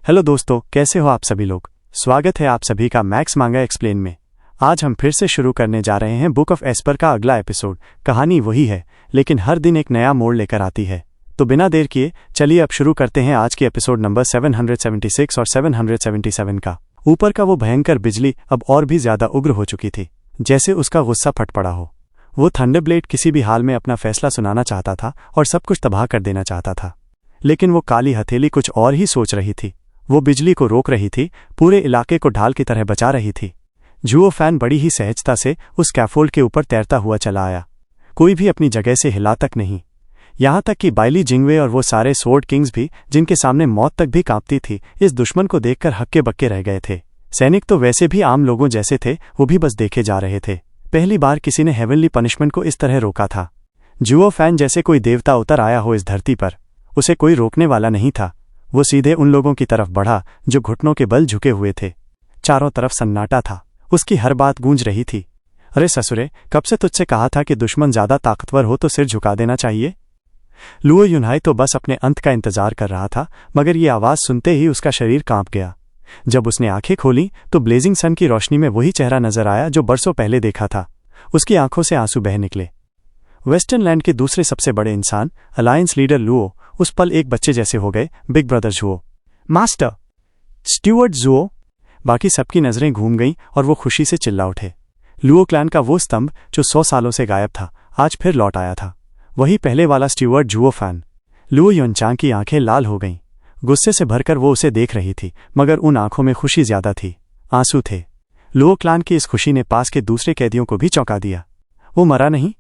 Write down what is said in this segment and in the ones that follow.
Hello दोस्तों, कैसे हो आप सभी लोग। स्वागत है आप सभी का मैक्स मांगा एक्सप्लेन में। आज हम फिर से शुरू करने जा रहे हैं बुक ऑफ एस्पर का अगला एपिसोड। कहानी वही है, लेकिन हर दिन एक नया मोड़ लेकर आती है। तो बिना देर किए चलिए अब शुरू करते हैं आज की एपिसोड नंबर 776 और 777 का। ऊपर का वो भयंकर बिजली अब और भी ज्यादा उग्र हो चुकी थी, जैसे उसका गुस्सा फट पड़ा हो। वो थंडरब्लेड किसी भी हाल में अपना फैसला सुनाना चाहता था और सब कुछ तबाह कर देना चाहता था। लेकिन वो काली हथेली कुछ और ही सोच रही थी। वो बिजली को रोक रही थी, पूरे इलाके को ढाल की तरह बचा रही थी। जुओ फैन बड़ी ही सहजता से उस स्कैफोल्ड के ऊपर तैरता हुआ चला आया। कोई भी अपनी जगह से हिला तक नहीं, यहां तक कि बाइली जिंगवे और वो सारे सोर्ड किंग्स भी, जिनके सामने मौत तक भी कांपती थी, इस दुश्मन को देखकर हक्के बक्के रह गए थे। सैनिक तो वैसे भी आम लोगों जैसे थे, वो भी बस देखे जा रहे थे। पहली बार किसी ने हेवनली पनिशमेंट को इस तरह रोका था। जुओ फैन जैसे कोई देवता उतर आया हो इस धरती पर, उसे कोई रोकने वाला नहीं था। वो सीधे उन लोगों की तरफ बढ़ा जो घुटनों के बल झुके हुए थे। चारों तरफ सन्नाटा था, उसकी हर बात गूंज रही थी। अरे ससुरे, कब से तुझसे कहा था कि दुश्मन ज्यादा ताकतवर हो तो सिर झुका देना चाहिए। लुओ युनहाई तो बस अपने अंत का इंतजार कर रहा था, मगर ये आवाज सुनते ही उसका शरीर कांप गया। जब उसने आंखें खोली तो ब्लेजिंग सन की रोशनी में वही चेहरा नजर आया जो बरसों पहले देखा था। उसकी आंखों से आंसू बह निकले। वेस्टर्न लैंड के दूसरे सबसे बड़े इंसान, अलायंस लीडर लुओ, उस पल एक बच्चे जैसे हो गए। Big brother Zhuo, master, steward Zhuo. बाकी सबकी नजरें घूम गईं और वो खुशी से चिल्ला उठे। लुओ क्लैन का वो स्तंभ जो 100 सालों से गायब था, आज फिर लौट आया था। वही पहले वाला स्टीवर्ड जुओ फैन। लुओ युनचांग की आंखें लाल हो गईं। गुस्से से भरकर वो उसे देख रही थी, मगर उन आंखों में खुशी ज्यादा थी, आंसू थे। लुओ क्लैन की इस खुशी ने पास के दूसरे कैदियों को भी चौंका दिया। वो मरा नहीं।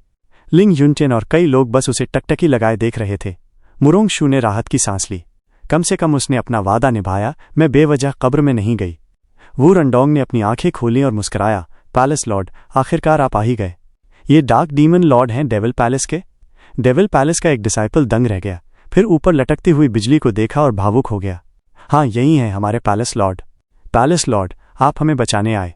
लिंग युनटेन और कई लोग बस उसे टकटकी लगाए देख रहे थे। मुरोंग शू ने राहत की सांस ली। कम से कम उसने अपना वादा निभाया, मैं बेवजह कब्र में नहीं गई। वू रंडोंग ने अपनी आंखें खोली और मुस्कुराया। पैलेस लॉर्ड, आखिरकार आप आ ही गए। ये डार्क डीमन लॉर्ड हैं डेविल पैलेस के। डेविल पैलेस का एक डिसाइपल दंग रह गया, फिर ऊपर लटकती हुई बिजली को देखा और भावुक हो गया। हाँ, यही हैं हमारे पैलेस लॉर्ड। पैलेस लॉर्ड, आप हमें बचाने आए।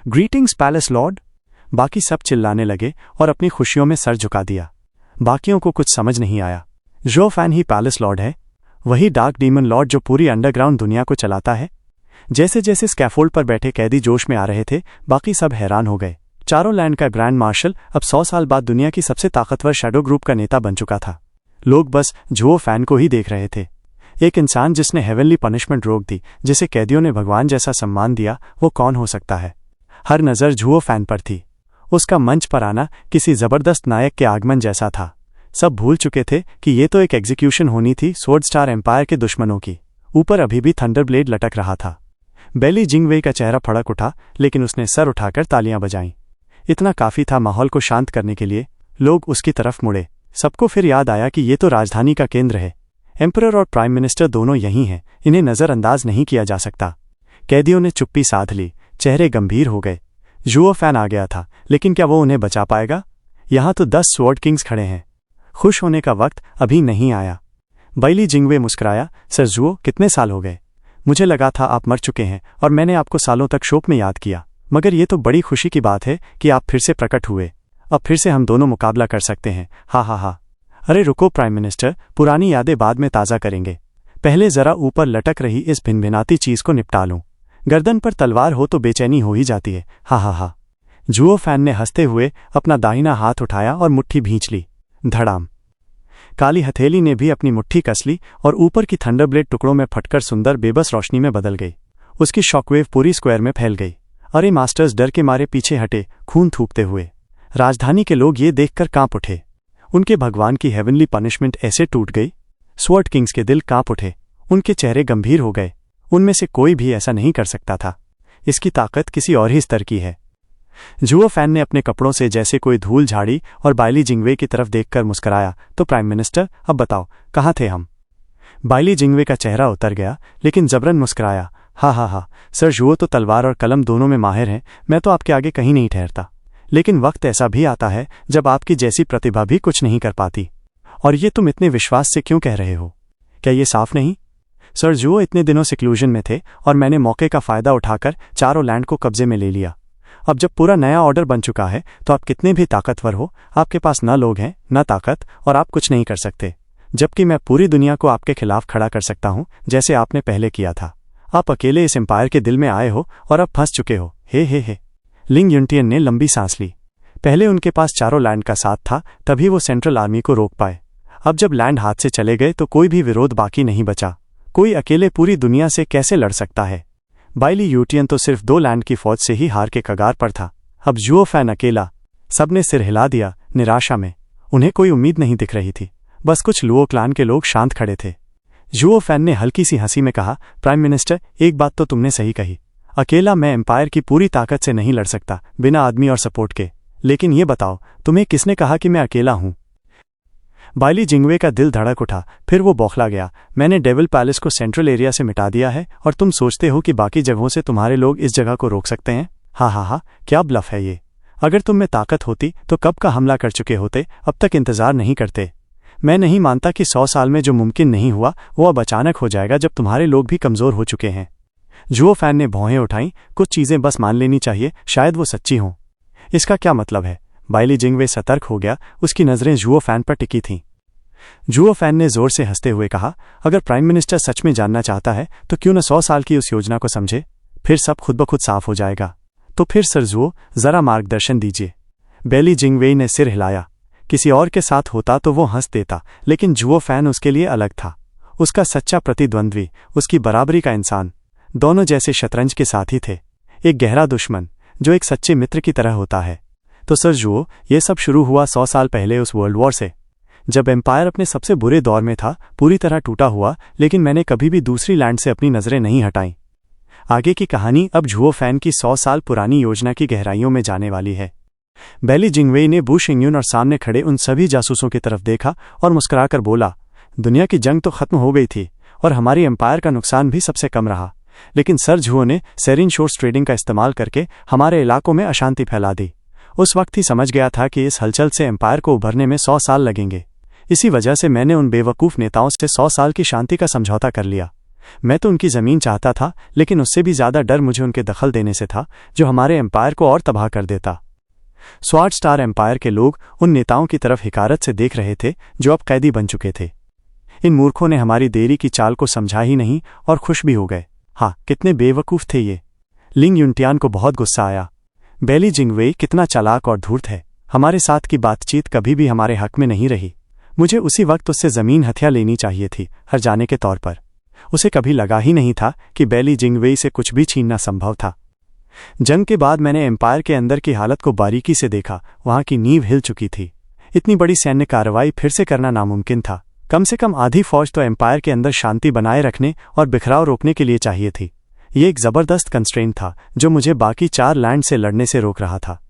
Greetings palace Lord. बाकी सब चिल्लाने लगे और अपनी खुशियों में सर झुका दिया। बाकियों को कुछ समझ नहीं आया। जो फैन ही पैलेस लॉर्ड है, वही डार्क डीमन लॉर्ड जो पूरी अंडरग्राउंड दुनिया को चलाता है। जैसे जैसे स्कैफोल्ड पर बैठे कैदी जोश में आ रहे थे, बाकी सब हैरान हो गए। चारों लैंड का ग्रैंड मार्शल अब 100 साल बाद दुनिया की सबसे ताकतवर शैडो ग्रुप का नेता बन चुका था। लोग बस जुओ फैन को ही देख रहे थे। एक इंसान जिसने हेवनली पनिशमेंट रोक दी, जिसे कैदियों ने भगवान जैसा सम्मान दिया, वो कौन हो सकता है। हर नजर जुओ फैन पर थी। उसका मंच पर आना किसी जबरदस्त नायक के आगमन जैसा था। सब भूल चुके थे कि ये तो एक एग्जीक्यूशन होनी थी स्वॉर्ड स्टार एम्पायर के दुश्मनों की। ऊपर अभी भी थंडरब्लेड लटक रहा था। बेली जिंगवे का चेहरा फड़क उठा, लेकिन उसने सर उठाकर तालियां बजाईं। इतना काफी था माहौल को शांत करने के लिए। लोग उसकी तरफ मुड़े। सबको फिर याद आया कि ये तो राजधानी का केंद्र है। एम्परर और प्राइम मिनिस्टर दोनों यहीं हैं, इन्हें नजरअंदाज नहीं किया जा सकता। कैदियों ने चुप्पी साध ली, चेहरे गंभीर हो गए। जुओ फैन आ गया था, लेकिन क्या वो उन्हें बचा पाएगा। यहां तो 10 स्वॉर्ड किंग्स खड़े हैं। खुश होने का वक्त अभी नहीं आया। बाइली जिंगवे मुस्कुराया। सर जुओ, कितने साल हो गए। मुझे लगा था आप मर चुके हैं और मैंने आपको सालों तक शोक में याद किया, मगर ये तो बड़ी खुशी की बात है कि आप फिर से प्रकट हुए। अब फिर से हम दोनों मुकाबला कर सकते हैं। हा हा हा। अरे रुको प्राइम मिनिस्टर, पुरानी यादें बाद में ताज़ा करेंगे। पहले जरा ऊपर लटक रही इस भिनभिनाती चीज को निपटा लूं। गर्दन पर तलवार हो तो बेचैनी हो ही जाती है। हा हा हा। जुओ फैन ने हंसते हुए अपना दाहिना हाथ उठाया और मुट्ठी भींच ली। धड़ाम। काली हथेली ने भी अपनी मुट्ठी कस ली और ऊपर की थंडरब्लेड टुकड़ों में फटकर सुंदर बेबस रोशनी में बदल गई। उसकी शॉकवेव पूरी स्क्वायर में फैल गई। अरे मास्टर्स डर के मारे पीछे हटे, खून थूकते हुए। राजधानी के लोग ये देखकर कांप उठे। उनके भगवान की हेवनली पनिशमेंट ऐसे टूट गई। स्वॉर्ड किंग्स के दिल कांप उठे, उनके चेहरे गंभीर हो गए। उनमें से कोई भी ऐसा नहीं कर सकता था। इसकी ताकत किसी और ही स्तर की है। जुओ फैन ने अपने कपड़ों से जैसे कोई धूल झाड़ी और बाइली जिंगवे की तरफ देखकर मुस्कुराया। तो प्राइम मिनिस्टर, अब बताओ कहाँ थे हम। बाइली जिंगवे का चेहरा उतर गया, लेकिन जबरन मुस्कुराया। हा हा हा। सर जुओ तो तलवार और कलम दोनों में माहिर हैं, मैं तो आपके आगे कहीं नहीं ठहरता। लेकिन वक्त ऐसा भी आता है जब आपकी जैसी प्रतिभा भी कुछ नहीं कर पाती। और ये तुम इतने विश्वास से क्यों कह रहे हो। क्या ये साफ नहीं। सर जुओ इतने दिनों सिक्लूजन में थे और मैंने मौके का फायदा उठाकर चारों लैंड को कब्जे में ले लिया। अब जब पूरा नया ऑर्डर बन चुका है तो आप कितने भी ताकतवर हो, आपके पास न लोग हैं न ताकत, और आप कुछ नहीं कर सकते। जबकि मैं पूरी दुनिया को आपके खिलाफ खड़ा कर सकता हूं, जैसे आपने पहले किया था। आप अकेले इस एम्पायर के दिल में आए हो और अब फंस चुके हो। हे। लिंग युनटियन ने लंबी सांस ली। पहले उनके पास चारों लैंड का साथ था, तभी वो सेंट्रल आर्मी को रोक पाए। अब जब लैंड हाथ से चले गए तो कोई भी विरोध बाकी नहीं बचा। कोई अकेले पूरी दुनिया से कैसे लड़ सकता है? बाइली यूटियन तो सिर्फ 2 लैंड की फौज से ही हार के कगार पर था। अब जुओ फैन अकेला। सबने सिर हिला दिया निराशा में। उन्हें कोई उम्मीद नहीं दिख रही थी। बस कुछ लुओ क्लान के लोग शांत खड़े थे। जुओ फैन ने हल्की सी हंसी में कहा, प्राइम मिनिस्टर, एक बात तो तुमने सही कही। अकेला मैं एम्पायर की पूरी ताकत से नहीं लड़ सकता, बिना आदमी और सपोर्ट के। लेकिन ये बताओ, तुम्हें किसने कहा कि मैं अकेला हूं? बाइली जिंगवे का दिल धड़क उठा। फिर वो बौखला गया। मैंने डेविल पैलेस को सेंट्रल एरिया से मिटा दिया है और तुम सोचते हो कि बाकी जगहों से तुम्हारे लोग इस जगह को रोक सकते हैं? हा, क्या ब्लफ है ये। अगर तुम में ताकत होती तो कब का हमला कर चुके होते, अब तक इंतजार नहीं करते। मैं नहीं मानता कि 100 साल में जो मुमकिन नहीं हुआ वो अब अचानक हो जाएगा, जब तुम्हारे लोग भी कमजोर हो चुके हैं। जुओ फैन ने भौहें उठाईं। कुछ चीजें बस मान लेनी चाहिए, शायद वो सच्ची हों। इसका क्या मतलब है? बाइली जिंगवे सतर्क हो गया। उसकी नजरें जुओ फैन पर टिकी थीं। जुओ फैन ने जोर से हंसते हुए कहा, अगर प्राइम मिनिस्टर सच में जानना चाहता है तो क्यों न 100 साल की उस योजना को समझे, फिर सब खुद ब खुद साफ हो जाएगा। तो फिर सर जुओ, जरा मार्गदर्शन दीजिए। बेली जिंगवेई ने सिर हिलाया। किसी और के साथ होता तो वो हंस देता, लेकिन जुओ फैन उसके लिए अलग था। उसका सच्चा प्रतिद्वंद्वी, उसकी बराबरी का इंसान। दोनों जैसे शतरंज के साथी थे। एक गहरा दुश्मन जो एक सच्चे मित्र की तरह होता है। तो सर जुओ, ये सब शुरू हुआ 100 साल पहले उस वर्ल्ड वॉर से, जब एम्पायर अपने सबसे बुरे दौर में था, पूरी तरह टूटा हुआ। लेकिन मैंने कभी भी दूसरी लैंड से अपनी नजरें नहीं हटाईं। आगे की कहानी अब जुओ फैन की 100 साल पुरानी योजना की गहराइयों में जाने वाली है। बेली जिंगवेई ने बू शिंगयुन और सामने खड़े उन सभी जासूसों की तरफ देखा और मुस्कुराकर बोला, दुनिया की जंग तो खत्म हो गई थी और हमारी एम्पायर का नुकसान भी सबसे कम रहा, लेकिन सर जुओ ने सेरिन शोर्स ट्रेडिंग का इस्तेमाल करके हमारे इलाकों में अशांति फैला दी। उस वक्त ही समझ गया था कि इस हलचल से एम्पायर को उभरने में 100 साल लगेंगे। इसी वजह से मैंने उन बेवकूफ़ नेताओं से 100 साल की शांति का समझौता कर लिया। मैं तो उनकी ज़मीन चाहता था, लेकिन उससे भी ज़्यादा डर मुझे उनके दखल देने से था, जो हमारे एम्पायर को और तबाह कर देता। स्वार्ड स्टार एम्पायर के लोग उन नेताओं की तरफ हिकारत से देख रहे थे जो अब कैदी बन चुके थे। इन मूर्खों ने हमारी देरी की चाल को समझा ही नहीं और खुश भी हो गए। हाँ, कितने बेवकूफ़ थे ये। लिंग युनटियान को बहुत गुस्सा आया। बेली जिंगवेई कितना चालाक और धूर्त है। हमारे साथ की बातचीत कभी भी हमारे हक में नहीं रही। मुझे उसी वक्त उससे ज़मीन हथिया लेनी चाहिए थी, हर जाने के तौर पर। उसे कभी लगा ही नहीं था कि बेली जिंगवेई से कुछ भी छीनना संभव था। जंग के बाद मैंने एम्पायर के अंदर की हालत को बारीकी से देखा। वहां की नींव हिल चुकी थी। इतनी बड़ी सैन्य कार्रवाई फिर से करना नामुमकिन था। कम से कम आधी फौज तो एम्पायर के अंदर शांति बनाए रखने और बिखराव रोकने के लिए चाहिए थी। ये एक जबरदस्त कंस्ट्रेंट था जो मुझे बाकी 4 लैंड से लड़ने से रोक रहा था।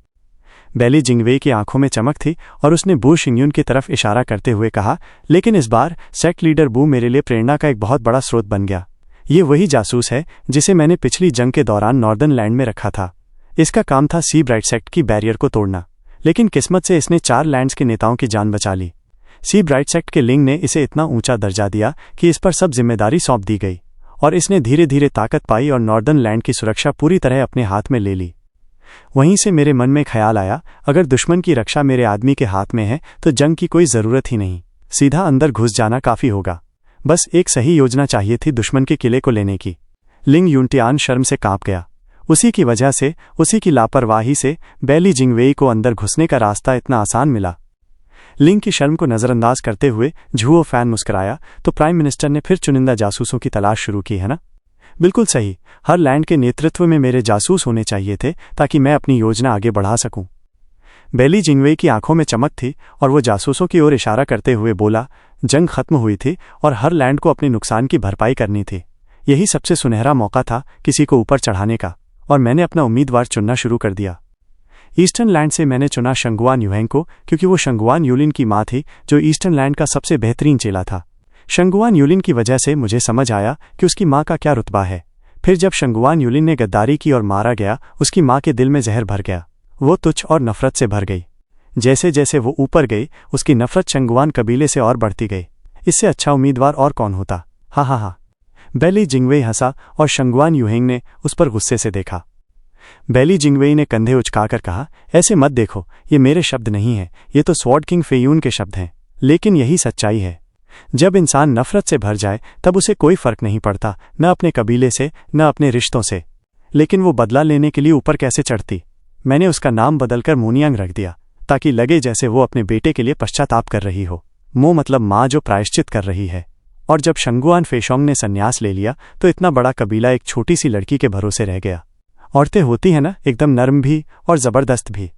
बेली जिंगवेई की आंखों में चमक थी और उसने बू शिंगयुन की तरफ इशारा करते हुए कहा, लेकिन इस बार सेक्ट लीडर बू मेरे लिए प्रेरणा का एक बहुत बड़ा स्रोत बन गया। ये वही जासूस है जिसे मैंने पिछली जंग के दौरान नॉर्दर्न लैंड में रखा था। इसका काम था सी ब्राइट सेक्ट की बैरियर को तोड़ना, लेकिन किस्मत से इसने 4 लैंड्स के नेताओं की जान बचा ली। सी ब्राइट सेक्ट के लिंग ने इसे इतना ऊंचा दर्जा दिया कि इस पर सब जिम्मेदारी सौंप दी गई और इसने धीरे धीरे ताकत पाई और नॉर्दर्न लैंड की सुरक्षा पूरी तरह अपने हाथ में ले ली। वहीं से मेरे मन में ख्याल आया, अगर दुश्मन की रक्षा मेरे आदमी के हाथ में है तो जंग की कोई ज़रूरत ही नहीं। सीधा अंदर घुस जाना काफ़ी होगा। बस एक सही योजना चाहिए थी दुश्मन के किले को लेने की। लिंग युनटियान शर्म से कांप गया। उसी की वजह से, उसी की लापरवाही से बेली जिंगवेई को अंदर घुसने का रास्ता इतना आसान मिला। लिंग की शर्म को नज़रअंदाज करते हुए जुओ फैन मुस्कुराया, तो प्राइम मिनिस्टर ने फिर चुनिंदा जासूसों की तलाश शुरू की है ना? बिल्कुल सही। हर लैंड के नेतृत्व में मेरे जासूस होने चाहिए थे ताकि मैं अपनी योजना आगे बढ़ा सकूं। बेली जिंगवेई की आंखों में चमक थी और वो जासूसों की ओर इशारा करते हुए बोला, जंग खत्म हुई थी और हर लैंड को अपने नुकसान की भरपाई करनी थी। यही सबसे सुनहरा मौका था किसी को ऊपर चढ़ाने का, और मैंने अपना उम्मीदवार चुनना शुरू कर दिया। ईस्टर्न लैंड से मैंने चुना शंगुआन युहेंग को, क्योंकि वो शंगुआन यूलिन की माँ थी जो ईस्टर्न लैंड का सबसे बेहतरीन चेला था। शंगुआन यूलिन की वजह से मुझे समझ आया कि उसकी माँ का क्या रुतबा है। फिर जब शंगुआन यूलिन ने गद्दारी की और मारा गया, उसकी माँ के दिल में जहर भर गया। वो तुच्छ और नफरत से भर गई। जैसे जैसे वो ऊपर गई, उसकी नफरत शंगुआन कबीले से और बढ़ती गई। इससे अच्छा उम्मीदवार और कौन होता? हा। बेली जिंगवेई हंसा और शंगुआन युहेंग ने उस पर गुस्से से देखा। बेली जिंगवेई ने कंधे उचकाकर कहा, ऐसे मत देखो, ये मेरे शब्द नहीं हैं, ये तो स्वॉर्ड किंग फेयून के शब्द हैं। लेकिन यही सच्चाई है। जब इंसान नफरत से भर जाए तब उसे कोई फर्क नहीं पड़ता, न अपने कबीले से न अपने रिश्तों से। लेकिन वो बदला लेने के लिए ऊपर कैसे चढ़ती। मैंने उसका नाम बदलकर मोनियांग रख दिया ताकि लगे जैसे वो अपने बेटे के लिए पश्चाताप कर रही हो। मो मतलब माँ जो प्रायश्चित कर रही है। और जब शंगुआन फेशोंग ने संन्यास ले लिया तो इतना बड़ा कबीला एक छोटी सी लड़की के भरोसे रह गया। औरतें होती हैं ना, एकदम नर्म भी और ज़बरदस्त भी।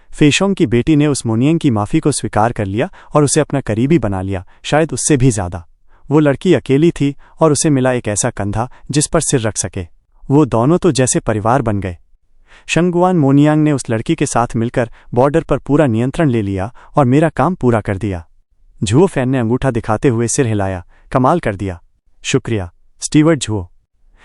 फेशोंग की बेटी ने उस मोनियांग की माफ़ी को स्वीकार कर लिया और उसे अपना करीबी बना लिया, शायद उससे भी ज़्यादा। वो लड़की अकेली थी और उसे मिला एक ऐसा कंधा जिस पर सिर रख सके। वो दोनों तो जैसे परिवार बन गए। शंगुआन मोनियांग ने उस लड़की के साथ मिलकर बॉर्डर पर पूरा नियंत्रण ले लिया और मेरा काम पूरा कर दिया। झुओ फैन ने अंगूठा दिखाते हुए सिर हिलाया। कमाल कर दिया। शुक्रिया स्टीवर्ट झुओ।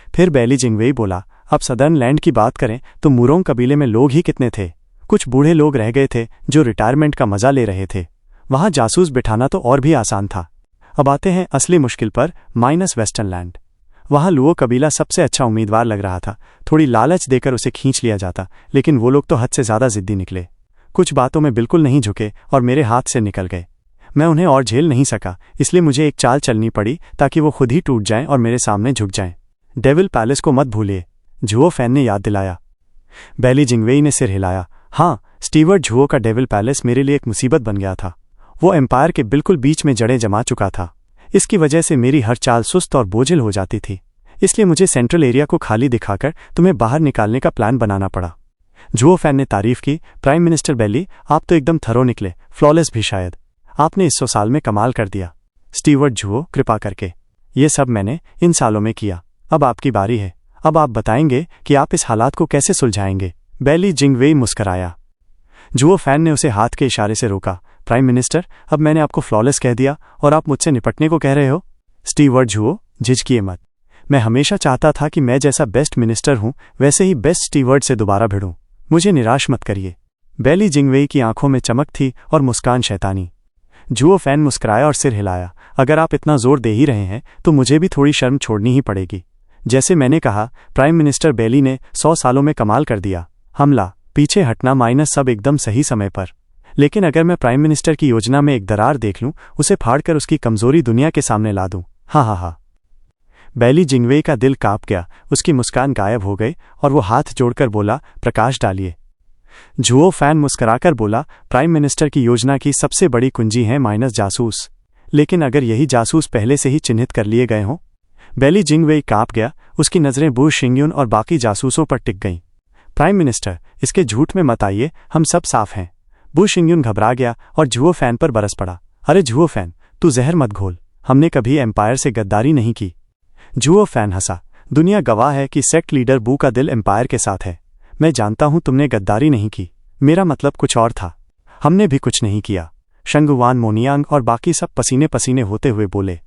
फिर बैली जिंगवेई बोला, अब सदर्न लैंड की बात करें तो मुरोंग कबीले में लोग ही कितने थे। कुछ बूढ़े लोग रह गए थे जो रिटायरमेंट का मजा ले रहे थे। वहां जासूस बिठाना तो और भी आसान था। अब आते हैं असली मुश्किल पर, माइनस वेस्टर्न लैंड। वहां लुओ कबीला सबसे अच्छा उम्मीदवार लग रहा था। थोड़ी लालच देकर उसे खींच लिया जाता, लेकिन वो लोग तो हद से ज्यादा जिद्दी निकले। कुछ बातों में बिल्कुल नहीं झुके और मेरे हाथ से निकल गए। मैं उन्हें और झेल नहीं सका, इसलिए मुझे एक चाल चलनी पड़ी ताकि वो खुद ही टूट जाएं और मेरे सामने झुक जाएं। डेविल पैलेस को मत भूलिए, झुओ फैन ने याद दिलाया। बैली जिंगवेई ने सिर हिलाया। हाँ, स्टीवर्ट झुओ का डेविल पैलेस मेरे लिए एक मुसीबत बन गया था। वो एम्पायर के बिल्कुल बीच में जड़ें जमा चुका था। इसकी वजह से मेरी हर चाल सुस्त और बोझिल हो जाती थी, इसलिए मुझे सेंट्रल एरिया को खाली दिखाकर तुम्हें बाहर निकालने का प्लान बनाना पड़ा। झुओ फैन ने तारीफ की। प्राइम मिनिस्टर बैली, आप तो एकदम थरो निकले, फ्लॉलेस भी शायद। आपने इस 100 साल में कमाल कर दिया। स्टीवर्ट झुओ, कृपा करके। ये सब मैंने इन सालों में किया। अब आपकी बारी है। अब आप बताएंगे कि आप इस हालात को कैसे सुलझाएंगे। बैली जिंगवेई मुस्कराया। झुओ फैन ने उसे हाथ के इशारे से रोका। प्राइम मिनिस्टर, अब मैंने आपको फ्लॉलेस कह दिया और आप मुझसे निपटने को कह रहे हो। स्टीवर्ट झुओ, झिझकिए मत। मैं हमेशा चाहता था कि मैं जैसा बेस्ट मिनिस्टर हूं वैसे ही बेस्ट स्टीवर्ट से दोबारा भिड़ूं। मुझे निराश मत करिए। बैली जिंगवेई की आंखों में चमक थी और मुस्कान शैतानी। झुओ फैन मुस्कुराया और सिर हिलाया। अगर आप इतना जोर दे ही रहे हैं तो मुझे भी थोड़ी शर्म छोड़नी ही पड़ेगी। जैसे मैंने कहा, प्राइम मिनिस्टर बैली ने 100 सालों में कमाल कर दिया। हमला, पीछे हटना, माइनस सब एकदम सही समय पर। लेकिन अगर मैं प्राइम मिनिस्टर की योजना में एक दरार देख लूं, उसे फाड़कर उसकी कमजोरी दुनिया के सामने ला दूं। हाँ हाँ हाँ। बैली जिंगवेई का दिल कांप गया, उसकी मुस्कान गायब हो गई और वो हाथ जोड़कर बोला, प्रकाश डालिए। झुओ फैन मुस्कराकर बोला, प्राइम मिनिस्टर की योजना की सबसे बड़ी कुंजी है माइनस जासूस। लेकिन अगर यही जासूस पहले से ही चिन्हित कर लिए गए हों। बैली जिंगवेई कांप गया, उसकी नजरें बू शिंगयुन और बाकी जासूसों पर टिक गईं। प्राइम मिनिस्टर, इसके झूठ में मत आइए, हम सब साफ हैं। बू शिंगयुन घबरा गया और झुओ फैन पर बरस पड़ा। अरे झुओ फैन, तू जहर मत घोल, हमने कभी एम्पायर से गद्दारी नहीं की। झुओ फैन हंसा। दुनिया गवाह है कि सेक्ट लीडर बू का दिल एम्पायर के साथ है। मैं जानता हूं तुमने गद्दारी नहीं की, मेरा मतलब कुछ और था। हमने भी कुछ नहीं किया। शंगुआन मोनियांग और बाकी सब पसीने पसीने होते हुए बोले।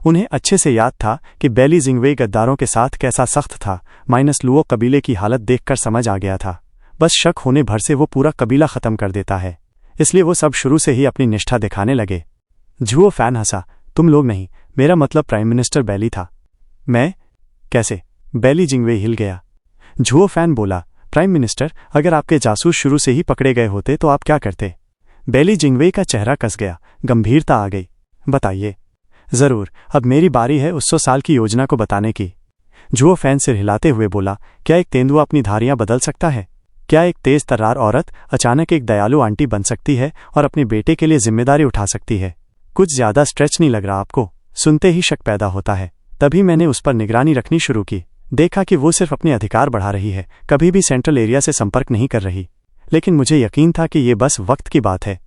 उन्हें अच्छे से याद था कि बैली जिंगवेई गद्दारों के साथ कैसा सख्त था। माइनस लुओ कबीले की हालत देखकर समझ आ गया था। बस शक होने भर से वो पूरा कबीला खत्म कर देता है, इसलिए वो सब शुरू से ही अपनी निष्ठा दिखाने लगे। झुओ फैन हंसा। तुम लोग नहीं, मेरा मतलब प्राइम मिनिस्टर बैली था। मैं? कैसे? बैली जिंगवेई हिल गया। झुओ फैन बोला, प्राइम मिनिस्टर, अगर आपके जासूस शुरू से ही पकड़े गए होते तो आप क्या करते? बैली जिंगवेई का चेहरा कस गया, गंभीरता आ गई। बताइए। जरूर, अब मेरी बारी है उस 100 साल की योजना को बताने की। झुओ फैन सिर हिलाते हुए बोला, क्या एक तेंदुआ अपनी धारियां बदल सकता है? क्या एक तेज तर्रार औरत अचानक एक दयालु आंटी बन सकती है और अपने बेटे के लिए जिम्मेदारी उठा सकती है? कुछ ज्यादा स्ट्रेच नहीं लग रहा आपको? सुनते ही शक पैदा होता है। तभी मैंने उस पर निगरानी रखनी शुरू की। देखा कि वो सिर्फ अपने अधिकार बढ़ा रही है, कभी भी सेंट्रल एरिया से संपर्क नहीं कर रही। लेकिन मुझे यकीन था कि ये बस वक्त की बात है।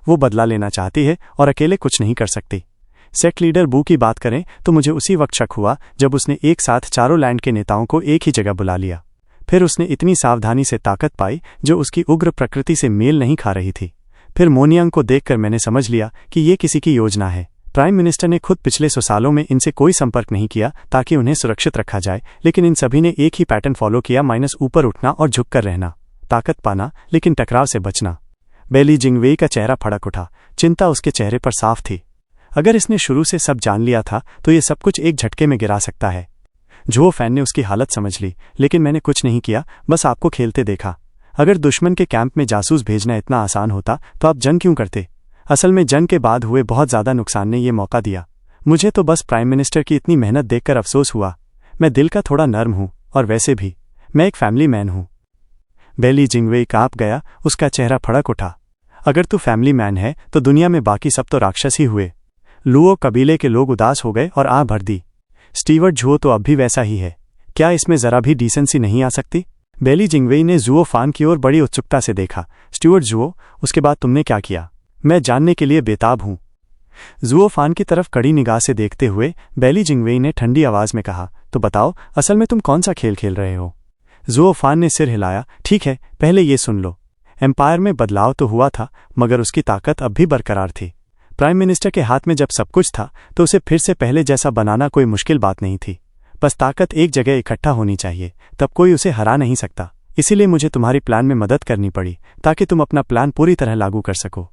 वो बदला लेना चाहती है और अकेले कुछ नहीं कर सकती। सेक्ट लीडर बू की बात करें तो मुझे उसी वक्त शक हुआ जब उसने एक साथ चारों लैंड के नेताओं को एक ही जगह बुला लिया। फिर उसने इतनी सावधानी से ताकत पाई जो उसकी उग्र प्रकृति से मेल नहीं खा रही थी। फिर मोनियांग को देखकर मैंने समझ लिया कि ये किसी की योजना है। प्राइम मिनिस्टर ने खुद पिछले 100 सालों में इनसे कोई संपर्क नहीं किया ताकि उन्हें सुरक्षित रखा जाए, लेकिन इन सभी ने एक ही पैटर्न फॉलो किया, माइनस ऊपर उठना और झुककर रहना, ताकत पाना लेकिन टकराव से बचना। बैली जिंगवेई का चेहरा फड़क उठा, चिंता उसके चेहरे पर साफ थी। अगर इसने शुरू से सब जान लिया था तो ये सब कुछ एक झटके में गिरा सकता है। झुओ फैन ने उसकी हालत समझ ली, लेकिन मैंने कुछ नहीं किया, बस आपको खेलते देखा। अगर दुश्मन के कैंप में जासूस भेजना इतना आसान होता तो आप जंग क्यों करते? असल में जंग के बाद हुए बहुत ज्यादा नुकसान ने ये मौका दिया। मुझे तो बस प्राइम मिनिस्टर की इतनी मेहनत देखकर अफसोस हुआ। मैं दिल का थोड़ा नर्म हूं और वैसे भी मैं एक फैमिली मैन हूं। बेली जिंगवेई कांप गया, उसका चेहरा फड़क उठा। अगर तू फैमिली मैन है तो दुनिया में बाकी सब तो राक्षस ही हुए। लुओ कबीले के लोग उदास हो गए और आह भर दी। स्टीवर्ट जुओ तो अब भी वैसा ही है, क्या इसमें जरा भी डिसेंसी नहीं आ सकती? बेली जिंगवेई ने जुओ फान की ओर बड़ी उत्सुकता से देखा। स्टीवर्ट जुओ, उसके बाद तुमने क्या किया? मैं जानने के लिए बेताब हूं। जुओ फान की तरफ कड़ी निगाह से देखते हुए बेली जिंगवेई ने ठंडी आवाज में कहा, तो बताओ असल में तुम कौन सा खेल खेल रहे हो? जुओ फान ने सिर हिलाया। ठीक है, पहले ये सुन लो। एम्पायर में बदलाव तो हुआ था, मगर उसकी ताकत अब भी बरकरार थी। प्राइम मिनिस्टर के हाथ में जब सब कुछ था तो उसे फिर से पहले जैसा बनाना कोई मुश्किल बात नहीं थी। बस ताकत एक जगह इकट्ठा होनी चाहिए, तब कोई उसे हरा नहीं सकता। इसीलिए मुझे तुम्हारी प्लान में मदद करनी पड़ी ताकि तुम अपना प्लान पूरी तरह लागू कर सको।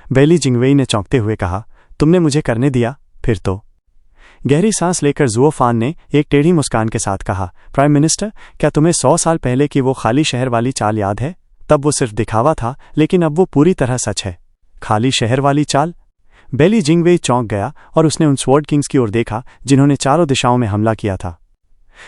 बेली जिंगवेई ने चौंकते हुए कहा, तुमने मुझे करने दिया? फिर तो। गहरी सांस लेकर जुओ फान ने एक टेढ़ी मुस्कान के साथ कहा, प्राइम मिनिस्टर, क्या तुम्हें 100 साल पहले की वो खाली शहर वाली चाल याद है? तब वो सिर्फ दिखावा था, लेकिन अब वो पूरी तरह सच है। खाली शहर वाली चाल? बेली जिंगवेई चौंक गया और उसने उन स्वॉर्ड किंग्स की ओर देखा जिन्होंने चारों दिशाओं में हमला किया था।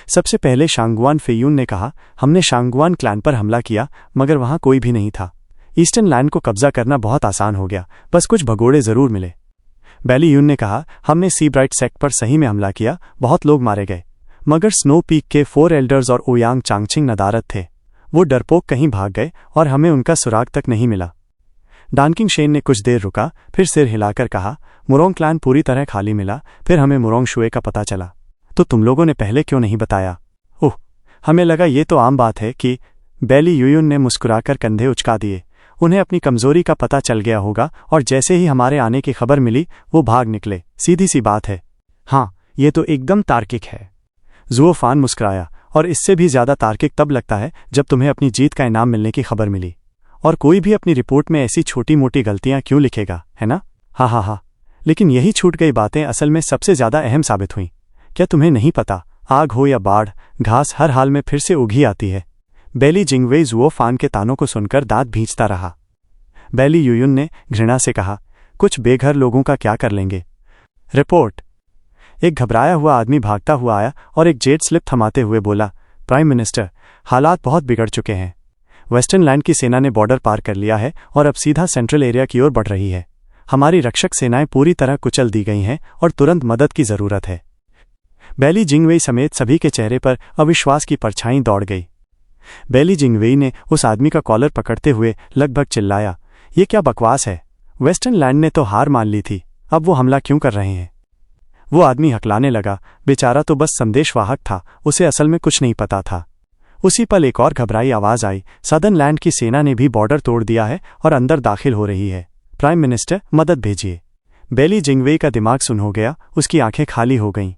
सबसे पहले शांगुआन फेयून ने कहा, हमने शांगुआन क्लैन पर हमला किया, मगर वहां कोई भी नहीं था। ईस्टर्न लैंड को कब्जा करना बहुत आसान हो गया, बस कुछ भगोड़े जरूर मिले। बेली यून ने कहा, हमने सी ब्राइट सेक्ट पर सही में हमला किया, बहुत लोग मारे गए, मगर स्नो पीक के 4 एल्डर्स और ओयांग चांगचिंग नदारत थे। वो डरपोक कहीं भाग गए और हमें उनका सुराग तक नहीं मिला। डानकिंग शेन ने कुछ देर रुका, फिर सिर हिलाकर कहा, मुरोंग क्लैन पूरी तरह खाली मिला, फिर हमें मुरोंग शुए का पता चला। तो तुम लोगों ने पहले क्यों नहीं बताया? ओह, हमें लगा ये तो आम बात है कि। बेली यूयुन ने मुस्कुराकर कंधे उचका दिए। उन्हें अपनी कमजोरी का पता चल गया होगा और जैसे ही हमारे आने की खबर मिली वो भाग निकले। सीधी सी बात है। हाँ, ये तो एकदम तार्किक है। जुओ फान मुस्कुराया, और इससे भी ज्यादा तार्किक तब लगता है जब तुम्हें अपनी जीत का इनाम मिलने की खबर मिली। और कोई भी अपनी रिपोर्ट में ऐसी छोटी मोटी गलतियां क्यों लिखेगा, है ना? हाँ हाँ हाँ, लेकिन यही छूट गई बातें असल में सबसे ज्यादा अहम साबित हुईं। क्या तुम्हें नहीं पता, आग हो या बाढ़, घास हर हाल में फिर से उगी आती है। बेली जिंगवेई जुओ फान के तानों को सुनकर दांत भींचता रहा। बेली यूयुन ने घृणा से कहा, कुछ बेघर लोगों का क्या कर लेंगे? रिपोर्ट। एक घबराया हुआ आदमी भागता हुआ आया और एक जेट स्लिप थमाते हुए बोला, प्राइम मिनिस्टर, हालात बहुत बिगड़ चुके हैं। वेस्टर्न लैंड की सेना ने बॉर्डर पार कर लिया है और अब सीधा सेंट्रल एरिया की ओर बढ़ रही है। हमारी रक्षक सेनाएं पूरी तरह कुचल दी गई हैं और तुरंत मदद की जरूरत है। बेली जिंगवेई समेत सभी के चेहरे पर अविश्वास की परछाई दौड़ गई। बेली जिंगवेई ने उस आदमी का कॉलर पकड़ते हुए लगभग चिल्लाया, ये क्या बकवास है? वेस्टर्न लैंड ने तो हार मान ली थी, अब वो हमला क्यों कर रहे हैं? वो आदमी हकलाने लगा, बेचारा तो बस संदेशवाहक था, उसे असल में कुछ नहीं पता था। उसी पल एक और घबराई आवाज आई, सदर्न लैंड की सेना ने भी बॉर्डर तोड़ दिया है और अंदर दाखिल हो रही है। प्राइम मिनिस्टर, मदद भेजिए। बेली जिंगवेई का दिमाग सुन हो गया, उसकी आंखें खाली हो गईं।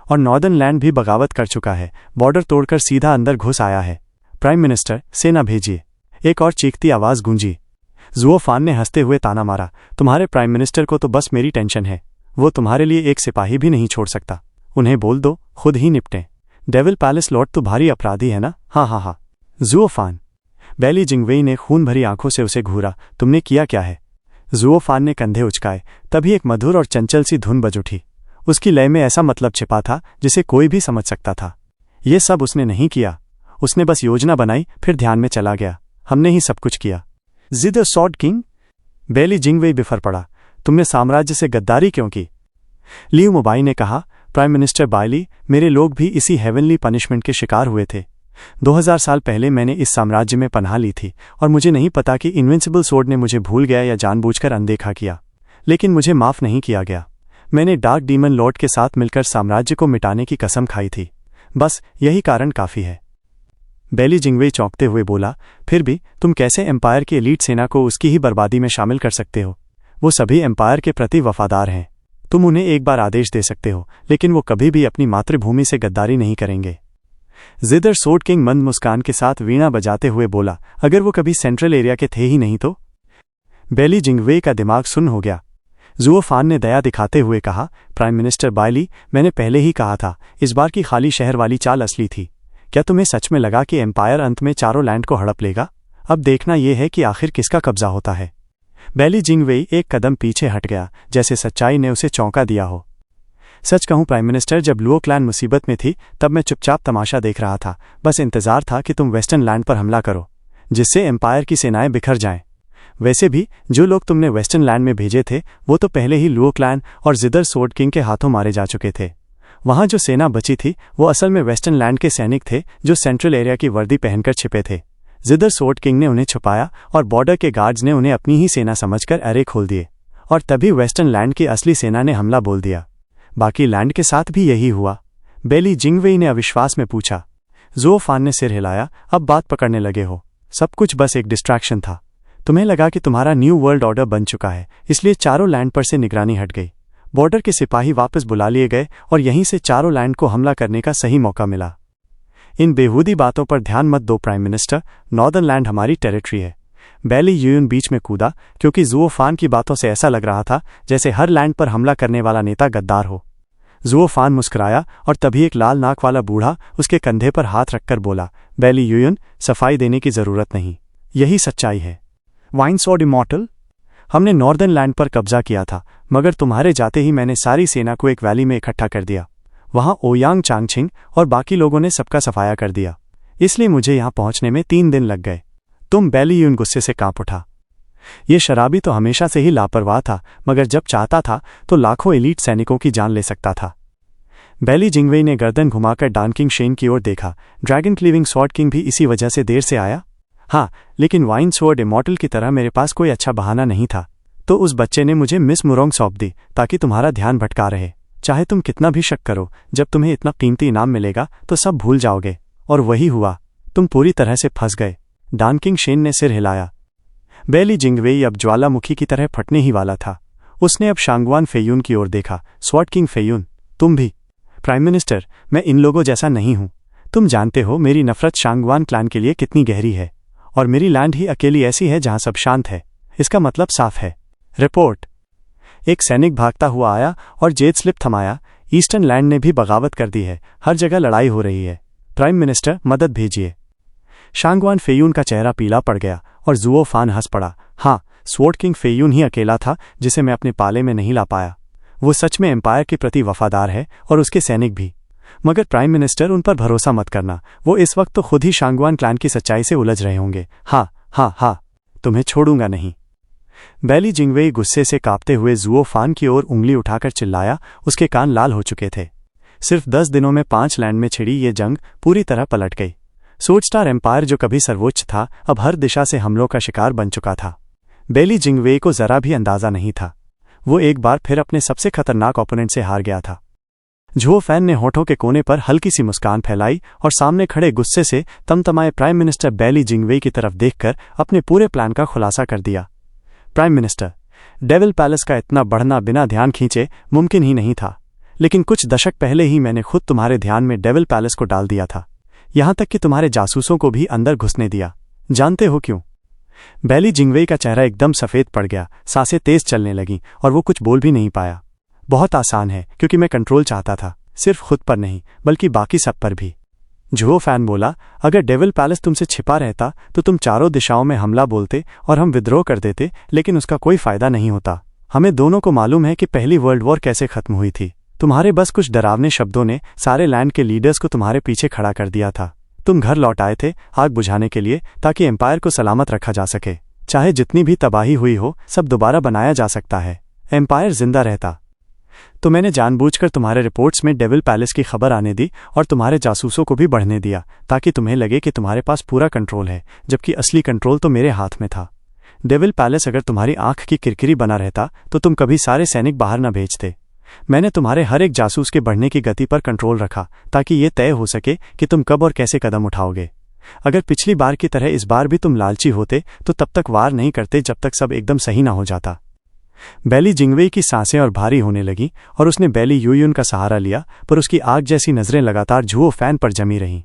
और नॉर्दर्न लैंड भी बगावत कर चुका है, बॉर्डर तोड़कर सीधा अंदर घुस आया है। प्राइम मिनिस्टर, सेना भेजिए। एक और चीखती आवाज गूंजी। जुओ फान ने हंसते हुए ताना मारा, तुम्हारे प्राइम मिनिस्टर को तो बस मेरी टेंशन है। वो तुम्हारे लिए एक सिपाही भी नहीं छोड़ सकता। उन्हें बोल दो खुद ही निपटें। डेविल पैलेस लॉर्ड तो भारी अपराधी है ना? हाँ हाँ हाँ। जुओ फान। बेली जिंगवेई ने खून भरी आंखों से उसे घूरा, तुमने किया क्या है? जुओ फान ने कंधे उचकाए। तभी एक मधुर और चंचल सी धुन बज उठी। उसकी लय में ऐसा मतलब छिपा था जिसे कोई भी समझ सकता था। ये सब उसने नहीं किया, उसने बस योजना बनाई, फिर ध्यान में चला गया। हमने ही सब कुछ किया। जिद सॉर्ड किंग? बेली जिंगवेई बिफर पड़ा, तुमने साम्राज्य से गद्दारी क्यों की? लियू मोबाई ने कहा, प्राइम मिनिस्टर बायली, मेरे लोग भी इसी हेवनली पनिशमेंट के शिकार हुए थे। 2000 साल पहले मैंने इस साम्राज्य में पनाह ली थी और मुझे नहीं पता कि इनविंसिबल सोर्ड ने मुझे भूल गया या जानबूझकर अनदेखा किया, लेकिन मुझे माफ नहीं किया गया। मैंने डार्क डीमन लॉर्ड के साथ मिलकर साम्राज्य को मिटाने की कसम खाई थी, बस यही कारण काफी है। बेली जिंगवेई चौंकते हुए बोला, फिर भी तुम कैसे एम्पायर की एलीट सेना को उसकी ही बर्बादी में शामिल कर सकते हो? वो सभी एम्पायर के प्रति वफादार हैं। तुम उन्हें एक बार आदेश दे सकते हो, लेकिन वो कभी भी अपनी मातृभूमि से गद्दारी नहीं करेंगे। जिदर सोर्ड किंग मंद मुस्कान के साथ वीणा बजाते हुए बोला, अगर वो कभी सेंट्रल एरिया के थे ही नहीं तो? बेली जिंगवेई का दिमाग सुन्न हो गया। जुओ फान ने दया दिखाते हुए कहा, प्राइम मिनिस्टर बायली, मैंने पहले ही कहा था, इस बार की खाली शहर वाली चाल असली थी। क्या तुम्हें सच में लगा कि एम्पायर अंत में चारों लैंड को हड़प लेगा? अब देखना यह है कि आखिर किसका कब्जा होता है। बेली जिंगवेई एक कदम पीछे हट गया, जैसे सच्चाई ने उसे चौंका दिया हो। सच कहूं प्राइम मिनिस्टर, जब लुओ क्लैन मुसीबत में थी तब मैं चुपचाप तमाशा देख रहा था। बस इंतजार था कि तुम वेस्टर्न लैंड पर हमला करो, जिससे एम्पायर की सेनाएं बिखर जाएं। वैसे भी जो लोग तुमने वेस्टर्न लैंड में भेजे थे वो तो पहले ही लुओ क्लैन और जिदर स्वॉर्ड किंग के हाथों मारे जा चुके थे। वहां जो सेना बची थी वो असल में वेस्टर्न लैंड के सैनिक थे जो सेंट्रल एरिया की वर्दी पहनकर छिपे थे। जिदर स्वॉर्ड किंग ने उन्हें छुपाया और बॉर्डर के गार्ड्स ने उन्हें अपनी ही सेना समझकर अरे खोल दिए, और तभी वेस्टर्न लैंड की असली सेना ने हमला बोल दिया। बाकी लैंड के साथ भी यही हुआ। बेली जिंगवेई ने अविश्वास में पूछा। ज़ुओ फान ने सिर हिलाया। अब बात पकड़ने लगे हो। सब कुछ बस एक डिस्ट्रैक्शन था। तुम्हें लगा कि तुम्हारा न्यू वर्ल्ड ऑर्डर बन चुका है, इसलिए चारों लैंड पर से निगरानी हट गई। बॉर्डर के सिपाही वापस बुला लिए गए और यहीं से चारों लैंड को हमला करने का सही मौका मिला। इन बेहूदी बातों पर ध्यान मत दो प्राइम मिनिस्टर, नॉर्दर्न लैंड हमारी टेरिटरी है। बेली यून बीच में कूदा, क्योंकि ज़ुओ फान की बातों से ऐसा लग रहा था जैसे हर लैंड पर हमला करने वाला नेता गद्दार हो। ज़ुओ फान मुस्कुराया और तभी एक लाल नाक वाला बूढ़ा उसके कंधे पर हाथ रखकर बोला, बेली यून, सफाई देने की जरूरत नहीं, यही सच्चाई है। वाइनसॉर्ड इमॉर्टल, हमने नॉर्दर्न लैंड पर कब्जा किया था, मगर तुम्हारे जाते ही मैंने सारी सेना को एक वैली में इकट्ठा कर दिया। वहां ओयांग चांगछिंग और बाकी लोगों ने सबका सफाया कर दिया, इसलिए मुझे यहां पहुंचने में 3 दिन लग गए। तुम बेली यून गुस्से से कांप उठा। ये शराबी तो हमेशा से ही लापरवाह था, मगर जब चाहता था तो लाखों एलीट सैनिकों की जान ले सकता था। बेली जिंगवेई ने गर्दन घुमाकर डानकिंग शेन की ओर देखा। ड्रैगन क्लीविंग स्वॉर्ड किंग भी इसी वजह से देर से आया? हाँ, लेकिन वाइन स्वॉर्ड इमॉर्टल की तरह मेरे पास कोई अच्छा बहाना नहीं था, तो उस बच्चे ने मुझे मिस मुरोंग सौंप दी ताकि तुम्हारा ध्यान भटका रहे। चाहे तुम कितना भी शक करो, जब तुम्हें इतना कीमती इनाम मिलेगा तो सब भूल जाओगे। और वही हुआ, तुम पूरी तरह से फंस गए। डानकिंग शेन ने सिर हिलाया। बेली जिंगवेई अब ज्वालामुखी की तरह फटने ही वाला था। उसने अब शांगवान फेयून की ओर देखा। स्वॉर्ड किंग फेयून, तुम भी? प्राइम मिनिस्टर, मैं इन लोगों जैसा नहीं हूं। तुम जानते हो मेरी नफरत शांगवान क्लैन के लिए कितनी गहरी है, और मेरी लैंड ही अकेली ऐसी है जहां सब शांत है। इसका मतलब साफ है। रिपोर्ट। एक सैनिक भागता हुआ आया और जेट स्लिप थमाया। ईस्टर्न लैंड ने भी बगावत कर दी है, हर जगह लड़ाई हो रही है। प्राइम मिनिस्टर, मदद भेजिए। शांगवान फेयून का चेहरा पीला पड़ गया और ज़ुओ फान हंस पड़ा। हाँ, स्वॉर्ड किंग फेयून ही अकेला था जिसे मैं अपने पाले में नहीं ला पाया। वो सच में एम्पायर के प्रति वफादार है और उसके सैनिक भी। मगर प्राइम मिनिस्टर, उन पर भरोसा मत करना। वो इस वक्त तो खुद ही शांगवान क्लैन की सच्चाई से उलझ रहे होंगे। हाँ हाँ हाँ, तुम्हें छोड़ूंगा नहीं। बेली जिंगवेई गुस्से से कांपते हुए ज़ुओ फान की ओर उंगली उठाकर चिल्लाया। उसके कान लाल हो चुके थे। सिर्फ 10 दिनों में 5 लैंड में छिड़ी ये जंग पूरी तरह पलट गई। सोचस्टार एम्पायर, जो कभी सर्वोच्च था, अब हर दिशा से हमलों का शिकार बन चुका था। बेली जिंगवेई को जरा भी अंदाजा नहीं था। वो एक बार फिर अपने सबसे खतरनाक ओपोनेंट से हार गया था। ज़ुओ फैन ने होठों के कोने पर हल्की सी मुस्कान फैलाई और सामने खड़े गुस्से से तमतमाए प्राइम मिनिस्टर बेली जिंगवेई की तरफ देखकर अपने पूरे प्लान का खुलासा कर दिया। प्राइम मिनिस्टर, डेविल पैलेस का इतना बढ़ना बिना ध्यान खींचे मुमकिन ही नहीं था, लेकिन कुछ दशक पहले ही मैंने खुद तुम्हारे ध्यान में डेविल पैलेस को डाल दिया था, यहां तक कि तुम्हारे जासूसों को भी अंदर घुसने दिया। जानते हो क्यों? बेली जिंगवेई का चेहरा एकदम सफेद पड़ गया, सांसें तेज चलने लगीं और वो कुछ बोल भी नहीं पाया। बहुत आसान है, क्योंकि मैं कंट्रोल चाहता था, सिर्फ खुद पर नहीं बल्कि बाकी सब पर भी। ज़ुओ फैन बोला, अगर डेविल पैलेस तुमसे छिपा रहता तो तुम चारों दिशाओं में हमला बोलते और हम विद्रोह कर देते, लेकिन उसका कोई फायदा नहीं होता। हमें दोनों को मालूम है कि पहली वर्ल्ड वॉर कैसे खत्म हुई थी। तुम्हारे बस कुछ डरावने शब्दों ने सारे लैंड के लीडर्स को तुम्हारे पीछे खड़ा कर दिया था। तुम घर लौट आए थे आग बुझाने के लिए, ताकि एम्पायर को सलामत रखा जा सके। चाहे जितनी भी तबाही हुई हो, सब दोबारा बनाया जा सकता है। एम्पायर जिंदा रहता तो मैंने जानबूझकर तुम्हारे रिपोर्ट्स में डेविल पैलेस की खबर आने दी और तुम्हारे जासूसों को भी बढ़ने दिया, ताकि तुम्हें लगे कि तुम्हारे पास पूरा कंट्रोल है, जबकि असली कंट्रोल तो मेरे हाथ में था। डेविल पैलेस अगर तुम्हारी आंख की किरकिरी बना रहता तो तुम कभी सारे सैनिक बाहर न भेजते। मैंने तुम्हारे हर एक जासूस के बढ़ने की गति पर कंट्रोल रखा, ताकि ये तय हो सके कि तुम कब और कैसे कदम उठाओगे। अगर पिछली बार की तरह इस बार भी तुम लालची होते तो तब तक वार नहीं करते जब तक सब एकदम सही ना हो जाता। बेली जिंगवेई की सांसें और भारी होने लगी और उसने बेली यूयुन का सहारा लिया, पर उसकी आग जैसी नजरें लगातार ज़ुओ फैन पर जमी रहीं।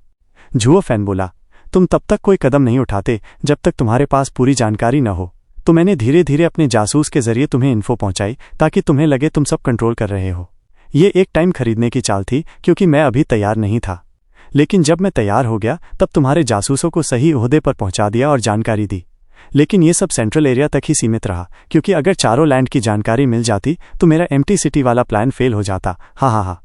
ज़ुओ फैन बोला, तुम तब तक कोई कदम नहीं उठाते जब तक तुम्हारे पास पूरी जानकारी न हो। तो मैंने धीरे धीरे अपने जासूस के जरिए तुम्हें इन्फो पहुंचाई, ताकि तुम्हें लगे तुम सब कंट्रोल कर रहे हो। ये एक टाइम खरीदने की चाल थी, क्योंकि मैं अभी तैयार नहीं था। लेकिन जब मैं तैयार हो गया तब तुम्हारे जासूसों को सही ओहदे पर पहुंचा दिया और जानकारी दी। लेकिन ये सब सेंट्रल एरिया तक ही सीमित रहा, क्योंकि अगर चारों लैंड की जानकारी मिल जाती तो मेरा एम्प्टी सिटी वाला प्लान फेल हो जाता। हाँ।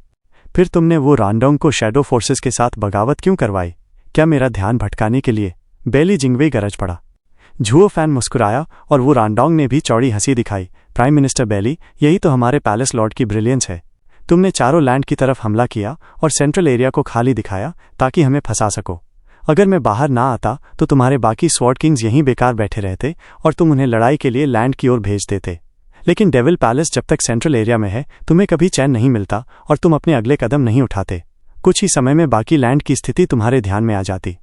फिर तुमने वो रांडोंग को शैडो फोर्सेस के साथ बगावत क्यों करवाई? क्या मेरा ध्यान भटकाने के लिए? बेली जिंगवेई गरज पड़ा। झुओ फैन मुस्कुराया और वो रांडोंग ने भी चौड़ी हंसी दिखाई। प्राइम मिनिस्टर बेली, यही तो हमारे पैलेस लॉर्ड की ब्रिलियंस है। तुमने चारों लैंड की तरफ हमला किया और सेंट्रल एरिया को खाली दिखाया ताकि हमें फंसा सको। अगर मैं बाहर ना आता तो तुम्हारे बाकी स्वॉर्ड किंग्स यहीं बेकार बैठे रहते और तुम उन्हें लड़ाई के लिए लैंड की ओर भेज देते। लेकिन डेविल पैलेस जब तक सेंट्रल एरिया में है तुम्हें कभी चैन नहीं मिलता और तुम अपने अगले कदम नहीं उठाते। कुछ ही समय में बाकी लैंड की स्थिति तुम्हारे ध्यान में आ जाती,